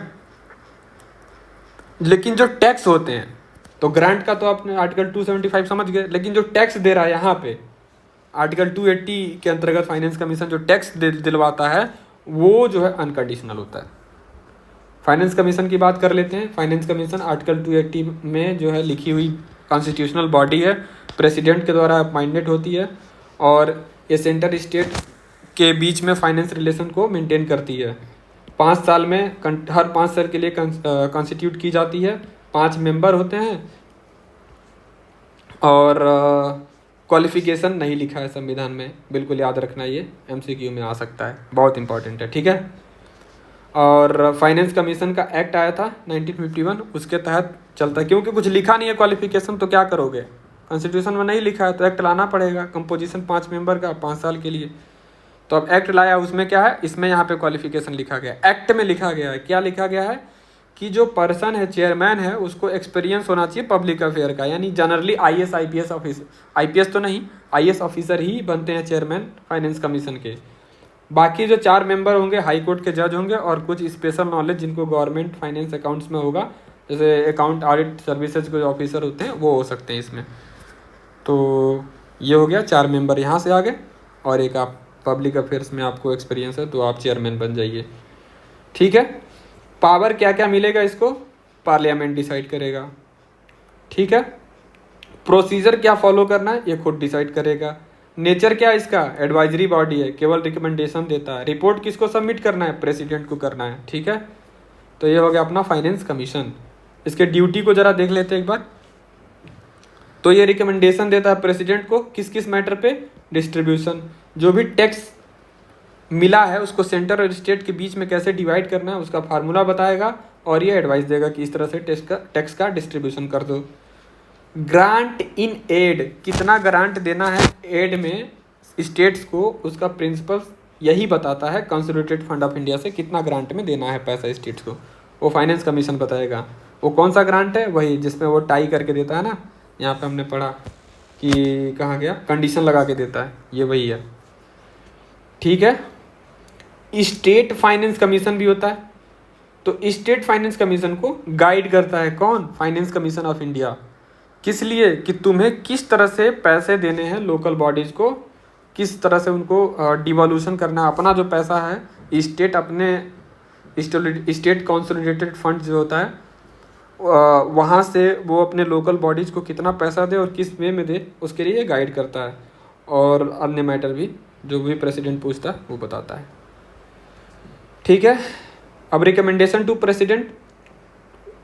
लेकिन जो टैक्स होते हैं, तो ग्रांट का तो आपने आर्टिकल 275 समझ गए, लेकिन जो टैक्स दे रहा है यहाँ पे आर्टिकल 280 के अंतर्गत फाइनेंस कमीशन जो टैक्स दिलवाता है वो जो है अनकंडीशनल होता है। फाइनेंस कमीशन की बात कर लेते हैं। फाइनेंस कमीशन आर्टिकल 280 में जो है लिखी हुई कॉन्स्टिट्यूशनल बॉडी है, प्रेसिडेंट के द्वारा अपॉइंटेड होती है, और ये सेंटर स्टेट के बीच में फाइनेंस रिलेशन को मेंटेन करती है। 5 साल में हर 5 साल के लिए कॉन्स्टिट्यूट की जाती है। 5 मेंबर होते हैं, और क्वालिफिकेशन नहीं लिखा है संविधान में, बिल्कुल याद रखना, ये MCQ में आ सकता है, बहुत इंपॉर्टेंट है। ठीक है, और फाइनेंस कमीशन का एक्ट आया था 1951, उसके तहत चलता है। क्योंकि कुछ लिखा नहीं है क्वालिफिकेशन, तो क्या करोगे, कॉन्स्टिट्यूशन में नहीं लिखा है तो एक्ट लाना पड़ेगा। कंपोजिशन 5 मेंबर का 5 साल के लिए, तो अब एक्ट लाया, उसमें क्या है, इसमें यहाँ पे क्वालिफिकेशन लिखा गया, एक्ट में लिखा गया है। क्या लिखा गया है कि जो पर्सन है, चेयरमैन है, उसको एक्सपीरियंस होना चाहिए पब्लिक अफेयर का, यानी generally IAS IPS officer, IPS तो नहीं, IAS ऑफिसर ही बनते हैं चेयरमैन फाइनेंस कमीशन के। बाकी जो 4 मेंबर होंगे हाई कोर्ट के जज होंगे, और कुछ स्पेशल नॉलेज जिनको गवर्नमेंट फाइनेंस अकाउंट्स में होगा, जैसे अकाउंट ऑडिट सर्विसेज के जो ऑफिसर होते हैं वो हो सकते हैं इसमें। तो ये हो गया, 4 मेंबर यहाँ से आ गए, और एक आप पब्लिक अफेयर्स में आपको एक्सपीरियंस है तो आप चेयरमैन बन जाइए। ठीक है, पावर क्या क्या मिलेगा इसको, पार्लियामेंट डिसाइड करेगा। ठीक है, प्रोसीजर क्या फॉलो करना है ये खुद डिसाइड करेगा। नेचर क्या है इसका, एडवाइजरी बॉडी है, केवल रिकमेंडेशन देता है। रिपोर्ट किसको सबमिट करना है, प्रेसिडेंट को करना है। ठीक है, तो ये हो गया अपना फाइनेंस कमीशन। इसके ड्यूटी को जरा देख लेते हैं एक बार। तो ये रिकमेंडेशन देता है प्रेसिडेंट को, किस किस मैटर पे, डिस्ट्रीब्यूशन, जो भी टैक्स मिला है उसको सेंटर और स्टेट के बीच में कैसे डिवाइड करना है उसका फार्मूला बताएगा, और ये एडवाइस देगा कि इस तरह से टैक्स का डिस्ट्रीब्यूशन कर दो। ग्रांट इन एड, कितना ग्रांट देना है एड में स्टेट्स को, उसका प्रिंसिपल यही बताता है। कंसोलिडेटेड फंड ऑफ इंडिया से कितना ग्रांट में देना है पैसा स्टेट्स को, वो फाइनेंस कमीशन बताएगा। वो कौन सा ग्रांट है, वही जिसमें वो टाई करके देता है ना, यहाँ पे हमने पढ़ा कि कहाँ गया, कंडीशन लगा के देता है, ये वही है। ठीक है, स्टेट फाइनेंस कमीशन भी होता है। तो स्टेट फाइनेंस कमीशन को गाइड करता है कौन, फाइनेंस कमीशन ऑफ इंडिया। किस लिए, कि तुम्हें किस तरह से पैसे देने हैं लोकल बॉडीज को, किस तरह से उनको डिवोल्यूशन करना है। अपना जो पैसा है स्टेट अपने स्टेट कंसोलिडेटेड फंड जो होता है वहाँ से वो अपने लोकल बॉडीज को कितना पैसा दे और किस वे में दे, उसके लिए गाइड करता है। और अन्य मैटर भी जो भी प्रेसिडेंट पूछता है वो बताता है। ठीक है, अब रिकमेंडेशन टू प्रेसिडेंट,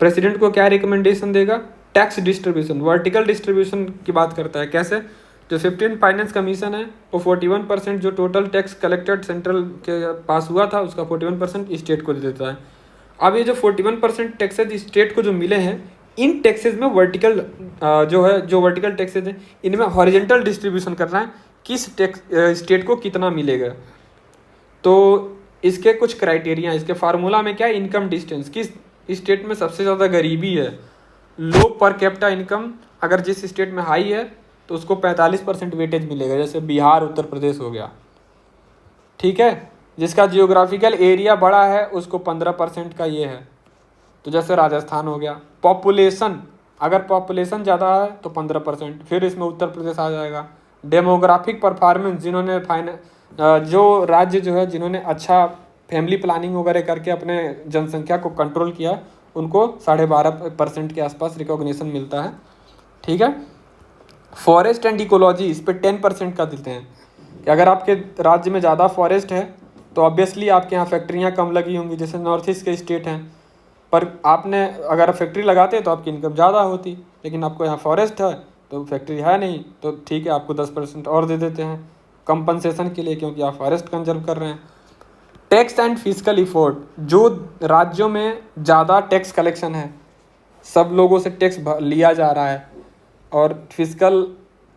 प्रेसिडेंट को क्या रिकमेंडेशन देगा, टैक्स डिस्ट्रीब्यूशन, वर्टिकल डिस्ट्रीब्यूशन की बात करता है। कैसे, जो 15 फाइनेंस कमीशन है वो 41% जो टोटल टैक्स कलेक्टेड सेंट्रल के पास हुआ था उसका 41% स्टेट को दे देता है। अब ये जो 41% टैक्सेज स्टेट को जो मिले हैं, इन टैक्सेज में वर्टिकल जो वर्टिकल टैक्सेज हैं इनमें हॉरिजेंटल डिस्ट्रीब्यूशन करना है, किस टैक्स स्टेट को कितना मिलेगा। तो इसके कुछ क्राइटेरिया, इसके फार्मूला में क्या है, इनकम डिस्टेंस, किस स्टेट में सबसे ज़्यादा गरीबी है, लो पर कैपिटा इनकम अगर जिस स्टेट में हाई है तो उसको 45% वेटेज मिलेगा, जैसे बिहार उत्तर प्रदेश हो गया। ठीक है, जिसका जियोग्राफिकल एरिया बड़ा है उसको 15% का ये है, तो जैसे राजस्थान हो गया। पॉपुलेशन, अगर पॉपुलेशन ज़्यादा है तो 15%, फिर इसमें उत्तर प्रदेश आ जाएगा। डेमोग्राफिक परफॉर्मेंस, जिन्होंने जो राज्य जो है जिन्होंने अच्छा फैमिली प्लानिंग वगैरह करके अपने जनसंख्या को कंट्रोल किया, उनको 12.5% के आसपास रिकॉग्निशन मिलता है। ठीक है, फॉरेस्ट एंड इकोलॉजी इस पे 10% का देते हैं कि अगर आपके राज्य में ज़्यादा फॉरेस्ट है तो ऑब्वियसली आपके यहाँ फैक्ट्रियाँ कम लगी होंगी, जैसे नॉर्थ ईस्ट के स्टेट हैं। पर आपने अगर फैक्ट्री लगाते तो आपकी इनकम ज़्यादा होती, लेकिन आपको यहाँ फॉरेस्ट है तो फैक्ट्री है नहीं, तो ठीक है आपको 10% और दे देते हैं कंपनसेशन के लिए, क्योंकि आप फॉरेस्ट कंजर्व कर रहे हैं। टैक्स एंड फिजिकल इफोर्ट, जो राज्यों में ज़्यादा टैक्स कलेक्शन है, सब लोगों से टैक्स लिया जा रहा है, और फिजिकल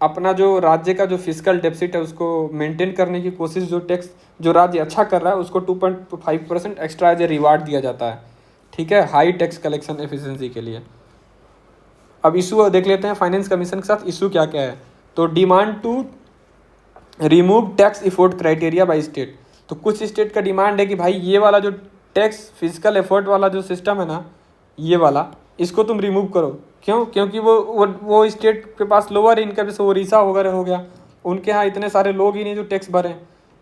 अपना जो राज्य का जो फिजिकल डेफिसिट है उसको मेंटेन करने की कोशिश, जो टैक्स जो राज्य अच्छा कर रहा है उसको 2.5% एक्स्ट्रा एज ए रिवार्ड दिया जाता है। ठीक है, हाई टैक्स कलेक्शन एफिशिएंसी के लिए। अब इशू देख लेते हैं फाइनेंस कमीशन के साथ इशू क्या क्या है। तो demand to remove tax effort criteria by state, तो कुछ स्टेट का डिमांड है कि भाई ये वाला जो टैक्स फिजिकल एफर्ट वाला जो सिस्टम है ना, ये वाला, इसको तुम रिमूव करो। क्यों? क्योंकि वो स्टेट के पास लोअर इनकम, जैसे ओडिशा वगैरह हो गया, उनके यहाँ इतने सारे लोग ही नहीं जो टैक्स भरें,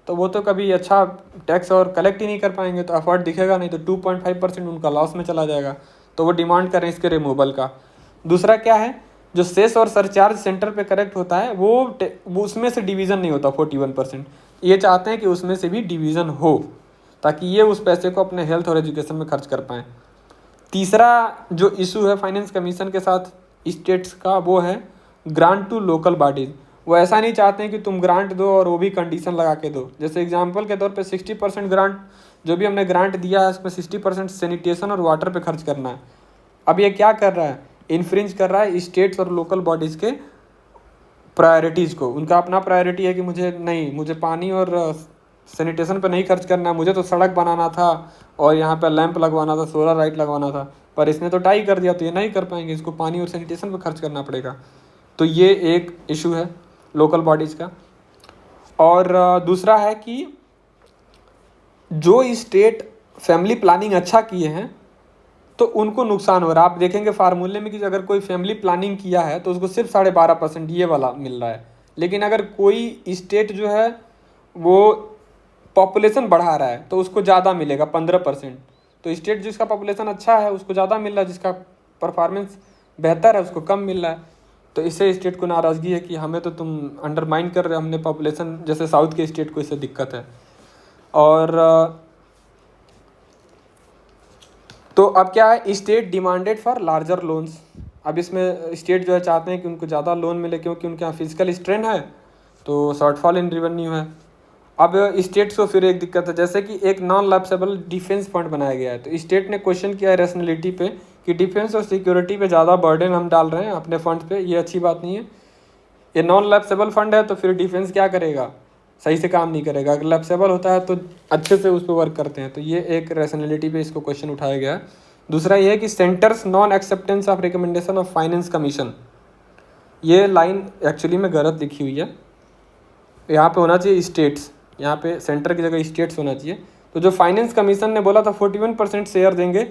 तो वो तो कभी अच्छा टैक्स और कलेक्ट ही नहीं कर पाएंगे, तो एफर्ट दिखेगा नहीं, तो 2.5% उनका लॉस में चला जाएगा। तो वो डिमांड करें इसके रिमूवल का। दूसरा क्या है, जो सेस और सरचार्ज सेंटर पे करेक्ट होता है वो उसमें से डिवीज़न नहीं होता 41%। ये चाहते हैं कि उसमें से भी डिवीज़न हो, ताकि ये उस पैसे को अपने हेल्थ और एजुकेशन में खर्च कर पाएँ। तीसरा जो इशू है फाइनेंस कमीशन के साथ स्टेट्स का, वो है ग्रांट टू लोकल बॉडीज़। वो ऐसा नहीं चाहते हैं कि तुम ग्रांट दो और वो भी कंडीशन लगा के दो। जैसे एग्जांपल के तौर पे 60% ग्रांट, जो भी हमने ग्रांट दिया है उसमें 60% सैनिटेशन और वाटर पे खर्च करना है। अब ये क्या कर रहा है, इन्फ्रिंज कर रहा है स्टेट्स और लोकल बॉडीज़ के प्रायोरिटीज़ को। उनका अपना प्रायोरिटी है कि मुझे पानी और सैनिटेशन पे नहीं खर्च करना, मुझे तो सड़क बनाना था और यहाँ पे लैंप लगवाना था, सोलर लाइट लगवाना था, पर इसने तो टाई कर दिया, तो ये नहीं कर पाएंगे, इसको पानी और सैनिटेशन पे खर्च करना पड़ेगा। तो ये एक इशू है लोकल बॉडीज़ का। और दूसरा है कि जो स्टेट फैमिली प्लानिंग अच्छा किए हैं तो उनको नुकसान हो रहा है। आप देखेंगे फार्मूले में कि अगर कोई फैमिली प्लानिंग किया है तो उसको सिर्फ 12.5% ये वाला मिल रहा है, लेकिन अगर कोई स्टेट जो है वो पॉपुलेशन बढ़ा रहा है तो उसको ज़्यादा मिलेगा 15%। तो स्टेट जिसका पॉपुलेशन अच्छा है उसको ज़्यादा मिल रहा है, जिसका परफॉर्मेंस बेहतर है उसको कम मिल रहा है। तो इससे स्टेट को नाराज़गी है कि हमें तो तुम अंडरमाइन कर रहे हो, हमने पॉपुलेशन, जैसे साउथ के स्टेट को इससे दिक्कत है। और तो अब क्या है, state demanded for larger loans. अब इसमें स्टेट जो है चाहते हैं कि उनको ज़्यादा लोन मिले, क्योंकि उनके यहाँ फिजिकल स्ट्रेन है तो शॉर्टफॉल इन रेवेन्यू है। अब स्टेट्स को फिर एक दिक्कत है, जैसे कि एक नॉन लैप्सेबल डिफेंस फंड बनाया गया है, तो स्टेट ने क्वेश्चन किया है रैशनलिटी पे कि डिफेंस और सिक्योरिटी पे ज़्यादा बर्डन हम डाल रहे हैं अपने फंड पे, ये अच्छी बात नहीं है। ये नॉन लैप्सेबल फंड है तो फिर डिफेंस क्या करेगा, सही से काम नहीं करेगा। अगर लैप्सेबल होता है तो अच्छे से उस पर वर्क करते हैं। तो ये एक रैशनलिटी पे इसको क्वेश्चन उठाया गया है। दूसरा ये है कि centres non acceptance of recommendation of finance commission, ये लाइन एक्चुअली में गलत लिखी हुई है, यहाँ पे होना चाहिए स्टेट्स, यहाँ पे सेंटर की जगह स्टेट्स होना चाहिए। तो जो फाइनेंस कमीशन ने बोला था 41% शेयर देंगे,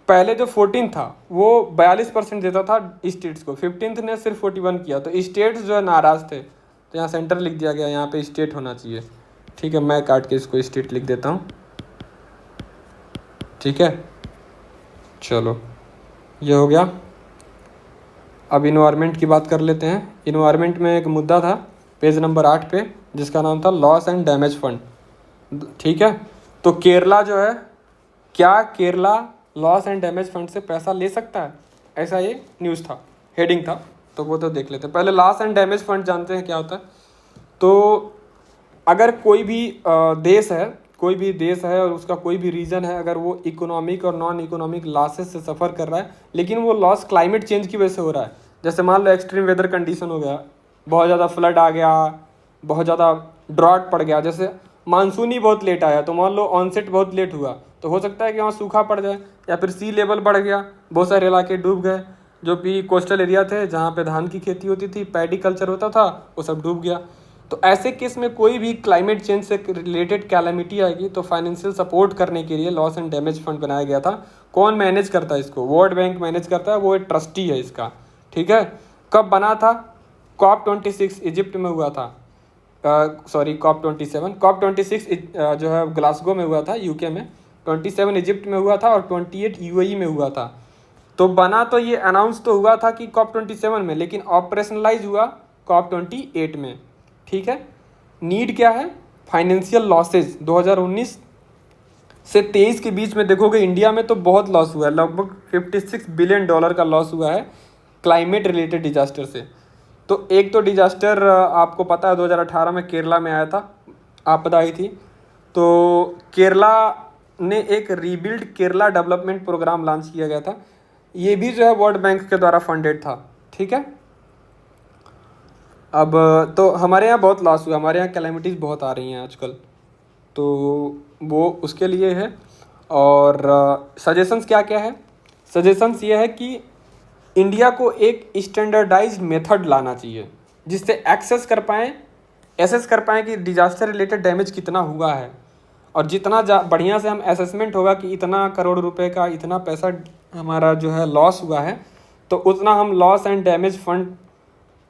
पहले जो 14 था वो 42% देता था स्टेट्स को, 15th ने सिर्फ 41 किया, तो स्टेट्स जो है नाराज़ थे, तो यहाँ सेंटर लिख दिया गया, यहाँ पे स्टेट होना चाहिए। ठीक है, मैं काट के इसको स्टेट लिख देता हूँ। ठीक है, चलो ये हो गया। अब इन्वायरमेंट की बात कर लेते हैं। इन्वायरमेंट में एक मुद्दा था पेज नंबर 8 पे, जिसका नाम था लॉस एंड डैमेज फंड। ठीक है, तो केरला जो है, क्या Kerala loss and damage fund से पैसा ले सकता है, ऐसा ये न्यूज़ था, हेडिंग था, तो वो तो देख लेते हैं। पहले लॉस एंड डैमेज फंड जानते हैं क्या होता है। तो अगर कोई भी देश है और उसका कोई भी रीजन है, अगर वो इकोनॉमिक और नॉन इकोनॉमिक लॉसेस से सफ़र कर रहा है, लेकिन वो लॉस क्लाइमेट चेंज की वजह से हो रहा है, जैसे मान लो एक्सट्रीम वेदर कंडीशन हो गया, बहुत ज़्यादा फ्लड आ गया, बहुत ज़्यादा ड्रॉट पड़ गया, जैसे मानसून ही बहुत लेट आया, तो मान लो ऑनसेट बहुत लेट हुआ, तो हो सकता है कि वहाँ सूखा पड़ जाए, या फिर सी लेवल बढ़ गया, बहुत सारे इलाके डूब गए, जो भी कोस्टल एरिया थे जहाँ पे धान की खेती होती थी, पैडी कल्चर होता था, वो सब डूब गया। तो ऐसे केस में कोई भी क्लाइमेट चेंज से रिलेटेड कैलेमिटी आएगी तो फाइनेंशियल सपोर्ट करने के लिए लॉस एंड डैमेज फंड बनाया गया था। कौन मैनेज करता है इसको, वर्ल्ड बैंक मैनेज करता है, वो एक ट्रस्टी है इसका। ठीक है, कब बना था, COP26 इजिप्ट में हुआ था, COP27 जो है ग्लासगो में हुआ था यूके में, 27 इजिप्ट में हुआ था और 28 यूएई में हुआ था। तो बना तो ये अनाउंस तो हुआ था कि COP27 में, लेकिन ऑपरेशनलाइज हुआ COP28 में। ठीक है, नीड क्या है? फाइनेंशियल लॉसेज 2019 से 23 के बीच में देखोगे इंडिया में तो बहुत लॉस हुआ है, लगभग $56 बिलियन का लॉस हुआ है क्लाइमेट रिलेटेड डिजास्टर से। तो एक तो डिजास्टर आपको पता है 2018 में केरला में आया था, आपदा आई थी। तो केरला ने एक rebuild Kerala development programme launch किया गया था, ये भी जो है वर्ल्ड बैंक के द्वारा फंडेड था। ठीक है, अब तो हमारे यहाँ बहुत लॉस हुआ, हमारे यहाँ कैलेमिटीज़ बहुत आ रही हैं आजकल, तो वो उसके लिए है। और सजेशंस क्या क्या है? सजेशंस ये है कि इंडिया को एक स्टैंडर्डाइज्ड मेथड लाना चाहिए जिससे एसेस कर पाएँ कि डिजास्टर रिलेटेड डैमेज कितना हुआ है, और जितना बढ़िया से हम असेसमेंट होगा कि इतना करोड़ रुपए का इतना पैसा हमारा जो है लॉस हुआ है, तो उतना हम लॉस एंड डैमेज फंड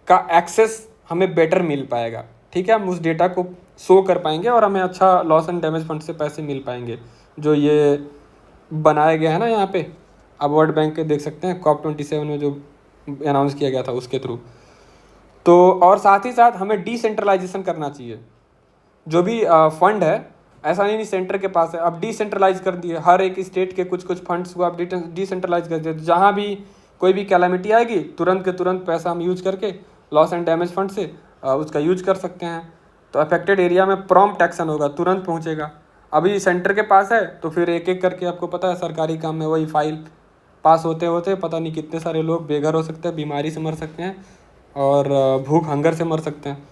का एक्सेस हमें बेटर मिल पाएगा। ठीक है, हम उस डेटा को शो कर पाएंगे और हमें अच्छा लॉस एंड डैमेज फंड से पैसे मिल पाएंगे, जो ये बनाया गया है ना यहाँ पे। अब वर्ल्ड बैंक के देख सकते हैं COP27 में जो अनाउंस किया गया था उसके थ्रू। तो और साथ ही साथ हमें डिसेंट्रलाइजेशन करना चाहिए, जो भी फंड है ऐसा नहीं सेंटर के पास है, अब डिसेंट्रलाइज कर दिए, हर एक स्टेट के कुछ कुछ फंड्स को आप डिसेंट्रलाइज कर दिए। जहाँ भी कोई भी कैलामिटी आएगी तुरंत के तुरंत पैसा हम यूज करके लॉस एंड डैमेज फंड से उसका यूज कर सकते हैं। तो अफेक्टेड एरिया में प्रॉम्प्ट एक्शन होगा, तुरंत पहुँचेगा। अभी सेंटर के पास है तो फिर एक एक करके, आपको पता है सरकारी काम में वही फाइल पास होते होते पता नहीं कितने सारे लोग बेघर हो सकते हैं, बीमारी से मर सकते हैं और भूख हंगर से मर सकते हैं।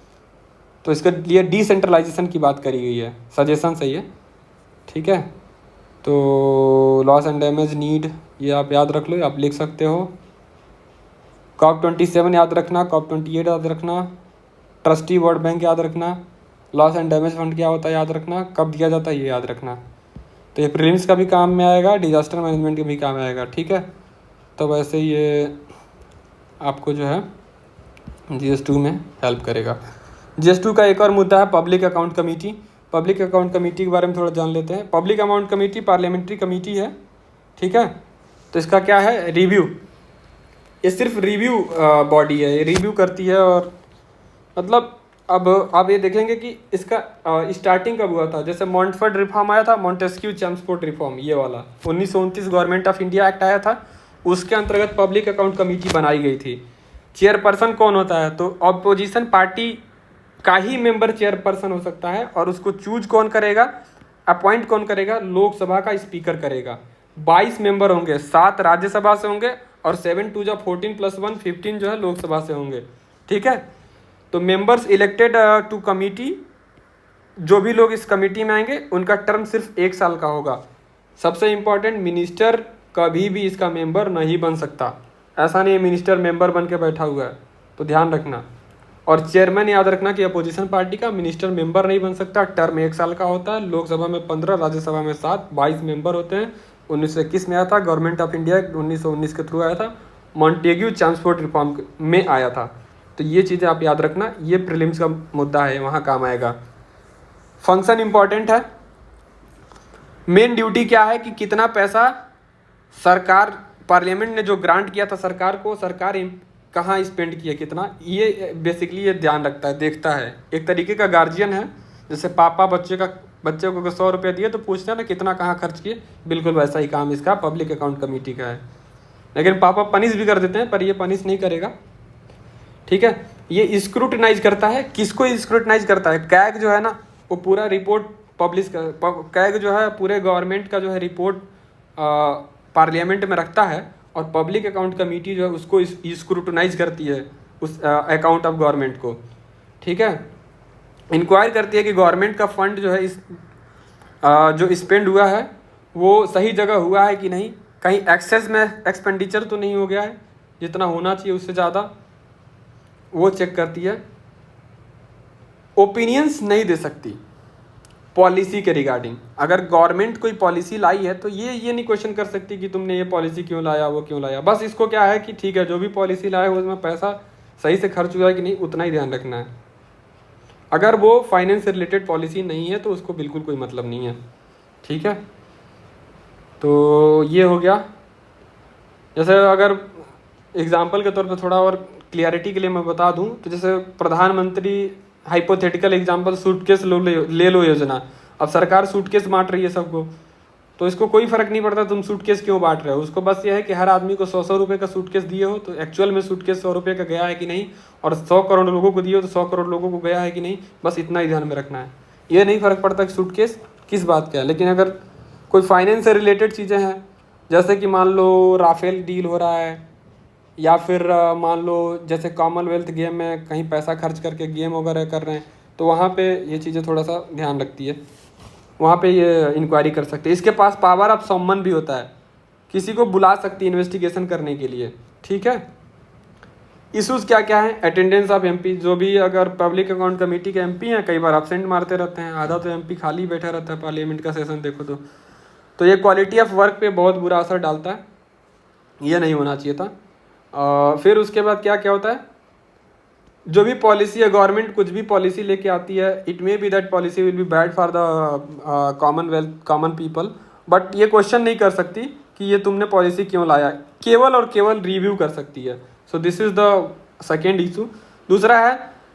तो इसके लिए डिसेंट्रलाइजेशन की बात करी गई है, सजेशन सही है। ठीक है, तो लॉस एंड डैमेज नीड ये आप याद रख लो, आप लिख सकते हो। COP27 याद रखना, COP28 याद रखना, ट्रस्टी वर्ल्ड बैंक याद रखना, लॉस एंड डैमेज फंड क्या होता है याद रखना, कब दिया जाता है ये याद रखना। तो ये प्रीलिम्स का भी काम में आएगा, डिजास्टर मैनेजमेंट का भी काम में आएगा। ठीक है, तो वैसे ये आपको जो है GS2 में हेल्प करेगा। GS2 का एक और मुद्दा है public account committee. Public account committee के बारे में थोड़ा जान लेते हैं। Public account committee parliamentary committee है। ठीक है, तो इसका क्या है? रिव्यू, ये सिर्फ रिव्यू बॉडी है, ये रिव्यू करती है। और मतलब अब आप ये देखेंगे कि इसका स्टार्टिंग कब हुआ था। जैसे मॉन्टफोर्ड रिफॉर्म आया था, मॉन्टेस्क्यू चेम्सफोर्ड रिफॉर्म, ये वाला 1929 गवर्नमेंट ऑफ इंडिया एक्ट आया था, उसके अंतर्गत पब्लिक अकाउंट कमेटी बनाई गई थी। चेयरपर्सन कौन होता है? तो ऑपोजिशन पार्टी का ही मेंबर चेयरपर्सन हो सकता है, और उसको चूज कौन करेगा, अपॉइंट कौन करेगा? लोकसभा का स्पीकर करेगा। 22 मेंबर होंगे, 7 राज्यसभा से होंगे और 7 2 14 + 1 15 जो है लोकसभा से होंगे। ठीक है, तो मेंबर्स इलेक्टेड टू कमिटी, जो भी लोग इस कमिटी में आएंगे उनका टर्म सिर्फ 1 साल का होगा। सबसे इम्पोर्टेंट, मिनिस्टर कभी भी इसका मेंबर नहीं बन सकता। ऐसा नहीं है मिनिस्टर मेंबर बन के बैठा हुआ है, तो ध्यान रखना। और चेयरमैन याद रखना कि अपोजिशन पार्टी का मिनिस्टर मेंबर नहीं बन सकता, टर्म 1 साल का होता है। लोकसभा में 15, राज्यसभा में 7, 22 मेंबर होते हैं। 1921 में आया था, गवर्नमेंट ऑफ इंडिया 1919 के थ्रू आया था, मॉन्टेग्यू चेम्सफोर्ड रिफॉर्म में आया था। तो ये चीज़ें आप याद रखना, ये प्रीलिम्स का मुद्दा है, वहाँ काम आएगा। फंक्शन इंपॉर्टेंट है। मेन ड्यूटी क्या है कि कितना पैसा सरकार, पार्लियामेंट ने जो ग्रांट किया था सरकार को, सरकार कहाँ स्पेंड किया कितना, ये बेसिकली ये ध्यान रखता है, देखता है। एक तरीके का गार्जियन है, जैसे पापा बच्चे को 100 रुपये दिए तो पूछते हैं ना कितना कहाँ खर्च किए, बिल्कुल वैसा ही काम इसका पब्लिक अकाउंट कमेटी का है। लेकिन पापा पनिश भी कर देते हैं, पर ये पनिश नहीं करेगा। ठीक है, ये स्क्रूटनाइज करता है। किसको स्क्रूटनाइज करता है? कैग जो है ना, वो पूरा रिपोर्ट पब्लिश कर, कैग जो है पूरे गवर्नमेंट का जो है रिपोर्ट पार्लियामेंट में रखता है, और पब्लिक अकाउंट कमेटी जो है उसको स्क्रूटनाइज करती है, उस अकाउंट ऑफ गवर्नमेंट को। ठीक है, इंक्वायर करती है कि गवर्नमेंट का फंड जो है इस जो स्पेंड हुआ है वो सही जगह हुआ है कि नहीं, कहीं एक्सेस में एक्सपेंडिचर तो नहीं हो गया है, जितना होना चाहिए उससे ज़्यादा, वो चेक करती है। ओपिनियंस नहीं दे सकती पॉलिसी के रिगार्डिंग। अगर गवर्नमेंट कोई पॉलिसी लाई है तो ये नहीं क्वेश्चन कर सकती कि तुमने ये पॉलिसी क्यों लाया, वो क्यों लाया। बस इसको क्या है कि ठीक है, जो भी पॉलिसी लाया है उसमें पैसा सही से खर्च हुआ है कि नहीं, उतना ही ध्यान रखना है। अगर वो फाइनेंस से रिलेटेड पॉलिसी नहीं है तो उसको बिल्कुल कोई मतलब नहीं है। ठीक है, तो ये हो गया जैसे अगर एग्जाम्पल के तौर पे थोड़ा और क्लियरिटी के लिए मैं बता दूं तो जैसे प्रधानमंत्री हाइपोथेटिकल एग्जाम्पल सूटकेस ले लो योजना। अब सरकार सूटकेस बांट रही है सबको, तो इसको कोई फर्क नहीं पड़ता तुम सूटकेस क्यों बांट रहे हो। उसको बस ये है कि हर आदमी को 100 रुपये का सूटकेस दिए हो तो एक्चुअल में सूटकेस 100 रुपये का गया है कि नहीं, और 100 करोड़ लोगों को दिए हो तो 100 करोड़ लोगों को गया है कि नहीं, बस इतना ही ध्यान में रखना है। ये नहीं फर्क पड़ता कि सूटकेस किस बात का है। लेकिन अगर कोई फाइनेंस से रिलेटेड चीज़ें हैं, जैसे कि मान लो राफेल डील हो रहा है, या फिर मान लो जैसे कॉमनवेल्थ गेम में कहीं पैसा खर्च करके गेम वगैरह कर रहे हैं, तो वहाँ पे ये चीज़ें थोड़ा सा ध्यान रखती है, वहाँ पे ये इंक्वायरी कर सकते हैं। इसके पास पावर ऑफ सम्मन भी होता है, किसी को बुला सकती है इन्वेस्टिगेशन करने के लिए। ठीक है, इशूज़ क्या क्या है? अटेंडेंस ऑफ एमपी, जो भी अगर पब्लिक अकाउंट कमेटी के एमपी हैं कई बार एब्सेंट मारते रहते हैं, आधा तो एमपी खाली बैठा रहता है पार्लियामेंट का सेशन देखो तो ये क्वालिटी ऑफ वर्क पे बहुत बुरा असर डालता है, ये नहीं होना चाहिए था। फिर उसके बाद क्या क्या होता है, जो भी पॉलिसी है गवर्नमेंट कुछ भी पॉलिसी लेके आती है, it may be that policy will be bad for the common people, but ये क्वेश्चन नहीं कर सकती कि ये तुमने पॉलिसी क्यों लाया, केवल और केवल रिव्यू कर सकती है। So this is the second issue. दूसरा है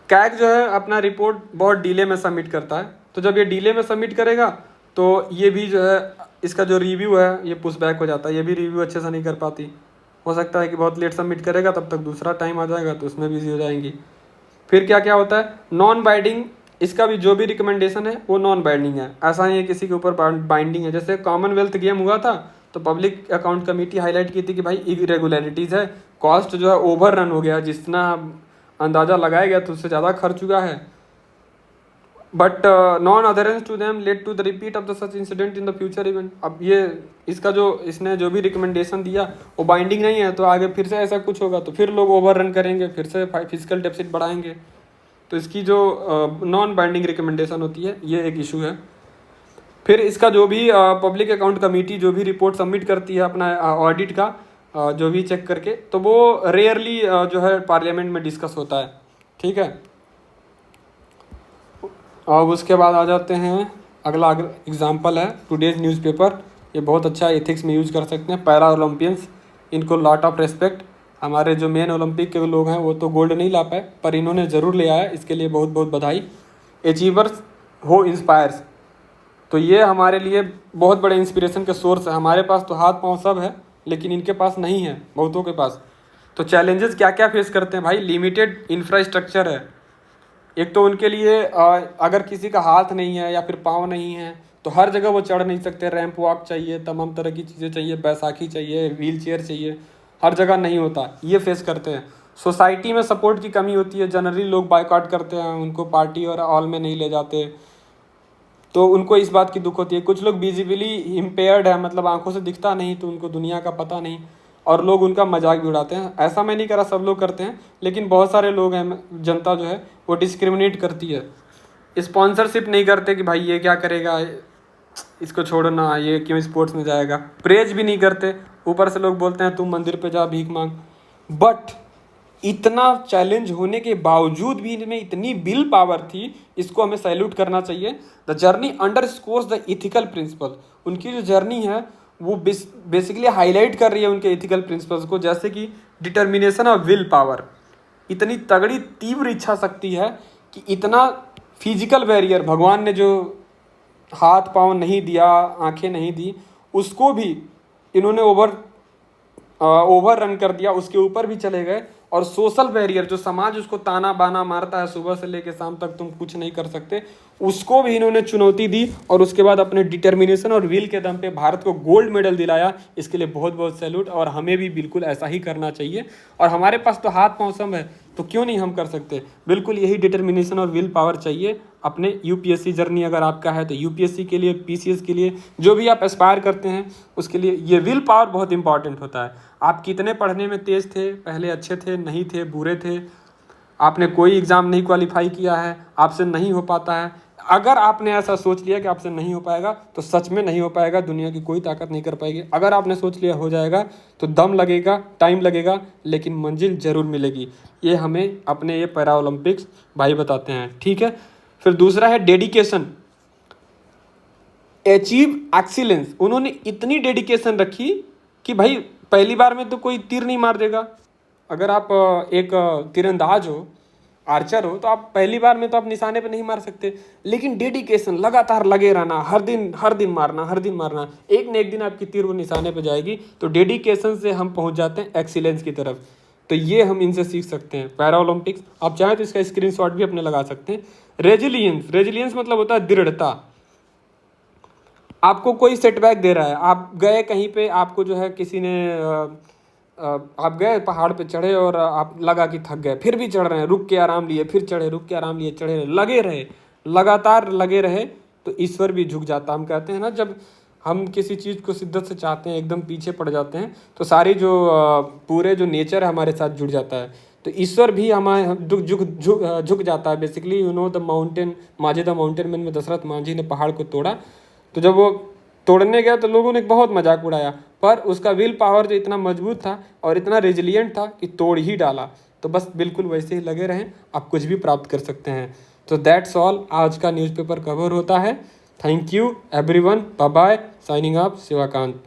कैग जो है अपना रिपोर्ट बहुत डिले में सबमिट करता है, तो जब ये डिले में सबमिट करेगा तो ये भी जो है इसका जो रिव्यू है ये पुश बैक हो जाता है, ये भी रिव्यू अच्छे से नहीं कर पाती। हो सकता है कि बहुत लेट सबमिट करेगा तब तक दूसरा टाइम आ जाएगा तो उसमें बिजी हो जाएंगी। फिर क्या क्या होता है, नॉन बाइंडिंग, इसका भी जो भी रिकमेंडेशन है वो नॉन बाइंडिंग है, ऐसा नहीं है किसी के ऊपर बाइंडिंग है। जैसे कॉमनवेल्थ गेम हुआ था तो पब्लिक अकाउंट कमेटी हाईलाइट की थी कि भाई इरेगुलरिटीज़ है, कॉस्ट जो है ओवर रन हो गया, जितना अंदाज़ा लगाया गया तो उससे ज़्यादा खर्च हुआ है, but non adherence to them led to the repeat of the such incident in the future event. अब ये इसका जो इसने जो भी रिकमेंडेशन दिया वो बाइंडिंग नहीं है, तो आगे फिर से ऐसा कुछ होगा तो फिर लोग ओवर रन करेंगे, फिर से फिजिकल डेफिसिट बढ़ाएंगे, तो इसकी जो नॉन बाइंडिंग रिकमेंडेशन होती है ये एक इशू है। फिर इसका जो भी पब्लिक अकाउंट कमेटी जो भी रिपोर्ट सबमिट करती है अपना ऑडिट का जो भी चेक करके, तो वो रेयरली जो है पार्लियामेंट में डिस्कस होता है। ठीक है, अब उसके बाद आ जाते हैं, अगला एग्जांपल है टुडेज न्यूज़पेपर, ये बहुत अच्छा एथिक्स में यूज़ कर सकते हैं। पैरा ओलंपियंस, इनको लॉट ऑफ रेस्पेक्ट। हमारे जो मेन ओलंपिक के लोग हैं वो तो गोल्ड नहीं ला पाए, पर इन्होंने ज़रूर ले आया, इसके लिए बहुत बहुत बधाई। अचीवर्स हो इंस्पायर्स, तो ये हमारे लिए बहुत बड़े इंस्पिरेशन के सोर्स है। हमारे पास तो हाथ पाँव सब है लेकिन इनके पास नहीं है, बहुतों के पास। तो चैलेंजेस क्या क्या फेस करते हैं भाई, लिमिटेड इंफ्रास्ट्रक्चर है। एक तो उनके लिए अगर किसी का हाथ नहीं है या फिर पाँव नहीं है तो हर जगह वो चढ़ नहीं सकते, रैंप वॉक चाहिए, तमाम तरह की चीज़ें चाहिए, बैसाखी चाहिए, व्हील चेयर चाहिए, हर जगह नहीं होता, ये फेस करते हैं। सोसाइटी में सपोर्ट की कमी होती है, जनरली लोग बायकॉट करते हैं, उनको पार्टी और ऑल में नहीं ले जाते, तो उनको इस बात की दुख होती है। कुछ लोग विजिबली इम्पेयर्ड है, मतलब आंखों से दिखता नहीं तो उनको दुनिया का पता नहीं, और लोग उनका मजाक भी उड़ाते हैं। ऐसा मैं नहीं करा, सब लोग करते हैं, लेकिन बहुत सारे लोग हैं, जनता जो है वो डिस्क्रिमिनेट करती है, स्पॉन्सरशिप नहीं करते कि भाई ये क्या करेगा, इसको छोड़ना, ये क्यों स्पोर्ट्स में जाएगा, प्रेज भी नहीं करते, ऊपर से लोग बोलते हैं तुम मंदिर पे जा भीख मांग। बट इतना चैलेंज होने के बावजूद भी इनमें इतनी विल पावर थी, इसको हमें सैल्यूट करना चाहिए। The journey underscores the ethical principle, उनकी जो जर्नी है वो बेसिकली हाईलाइट कर रही है उनके इथिकल प्रिंसिपल्स को, जैसे कि डिटर्मिनेशन ऑफ विल पावर, इतनी तगड़ी तीव्र इच्छा शक्ति है कि इतना फिजिकल बैरियर भगवान ने जो हाथ पाँव नहीं दिया, आंखें नहीं दी, उसको भी इन्होंने ओवर रन कर दिया, उसके ऊपर भी चले गए। और सोशल बैरियर जो समाज उसको ताना बाना मारता है सुबह से लेकर शाम तक तुम कुछ नहीं कर सकते, उसको भी इन्होंने चुनौती दी, और उसके बाद अपने डिटर्मिनेशन और विल के दम पे भारत को गोल्ड मेडल दिलाया। इसके लिए बहुत बहुत सैल्यूट, और हमें भी बिल्कुल ऐसा ही करना चाहिए। और हमारे पास तो हाथ पाँव सब है, तो क्यों नहीं हम कर सकते। बिल्कुल यही डिटर्मिनेशन और विल पावर चाहिए अपने यूपीएससी जर्नी अगर आपका है तो यूपीएससी के लिए, पीसीएस के लिए, जो भी आप एस्पायर करते हैं उसके लिए ये विल पावर बहुत इंपॉर्टेंट होता है। आप कितने पढ़ने में तेज़ थे, पहले अच्छे थे, नहीं थे, बुरे थे, आपने कोई एग्ज़ाम नहीं क्वालिफाई किया है, आपसे नहीं हो पाता है, अगर आपने ऐसा सोच लिया कि आपसे नहीं हो पाएगा तो सच में नहीं हो पाएगा, दुनिया की कोई ताकत नहीं कर पाएगी। अगर आपने सोच लिया हो जाएगा तो दम लगेगा, टाइम लगेगा, लेकिन मंजिल जरूर मिलेगी। ये हमें अपने ये पैरा ओलंपिक्स भाई बताते हैं। ठीक है, फिर दूसरा है डेडिकेशन, अचीव एक्सीलेंस। उन्होंने इतनी डेडिकेशन रखी कि भाई पहली बार में तो कोई तीर नहीं मार देगा। अगर आप एक तीरंदाज हो, आर्चर हो, तो आप पहली बार में तो आप निशाने पे नहीं मार सकते। लेकिन डेडिकेशन, लगातार लगे रहना, हर दिन मारना, हर दिन मारना, एक न एक दिन आपकी तीर वो निशाने पे जाएगी। तो डेडिकेशन से हम पहुंच जाते हैं एक्सीलेंस की तरफ। तो ये हम इनसे सीख सकते हैं। पैरा ओलंपिक्स, आप चाहें तो इसका स्क्रीनशॉट भी अपने लगा सकते हैं। रेजिलियंस मतलब होता है दृढ़ता। आपको कोई सेटबैक दे रहा है, आप गए कहीं पे, आपको जो है किसी ने आप गए पहाड़ पे चढ़े और आप लगा कि थक गए, फिर भी चढ़ रहे हैं, रुक के आराम लिए, फिर चढ़े, रुक के आराम लिए, चढ़े रहे, लगे रहे, लगातार लगे रहे, तो ईश्वर भी झुक जाता। हम कहते हैं ना, जब हम किसी चीज़ को शिद्दत से चाहते हैं, एकदम पीछे पड़ जाते हैं, तो सारी जो पूरे जो नेचर है हमारे साथ जुड़ जाता है। तो ईश्वर भी हमारे झुक जाता है। Basically you know the mountain, माझे द माउंटेन मैन में दशरथ मांझी ने पहाड़ को तोड़ा। तो जब वो तोड़ने गया तो लोगों ने बहुत मजाक उड़ाया, पर उसका विल पावर जो इतना मजबूत था और इतना रेजिलियंट था कि तोड़ ही डाला। तो बस बिल्कुल वैसे ही लगे रहें, आप कुछ भी प्राप्त कर सकते हैं। तो दैट्स ऑल, आज का न्यूज़पेपर कवर होता है। Thank you everyone, bye bye, signing off, Shivakant.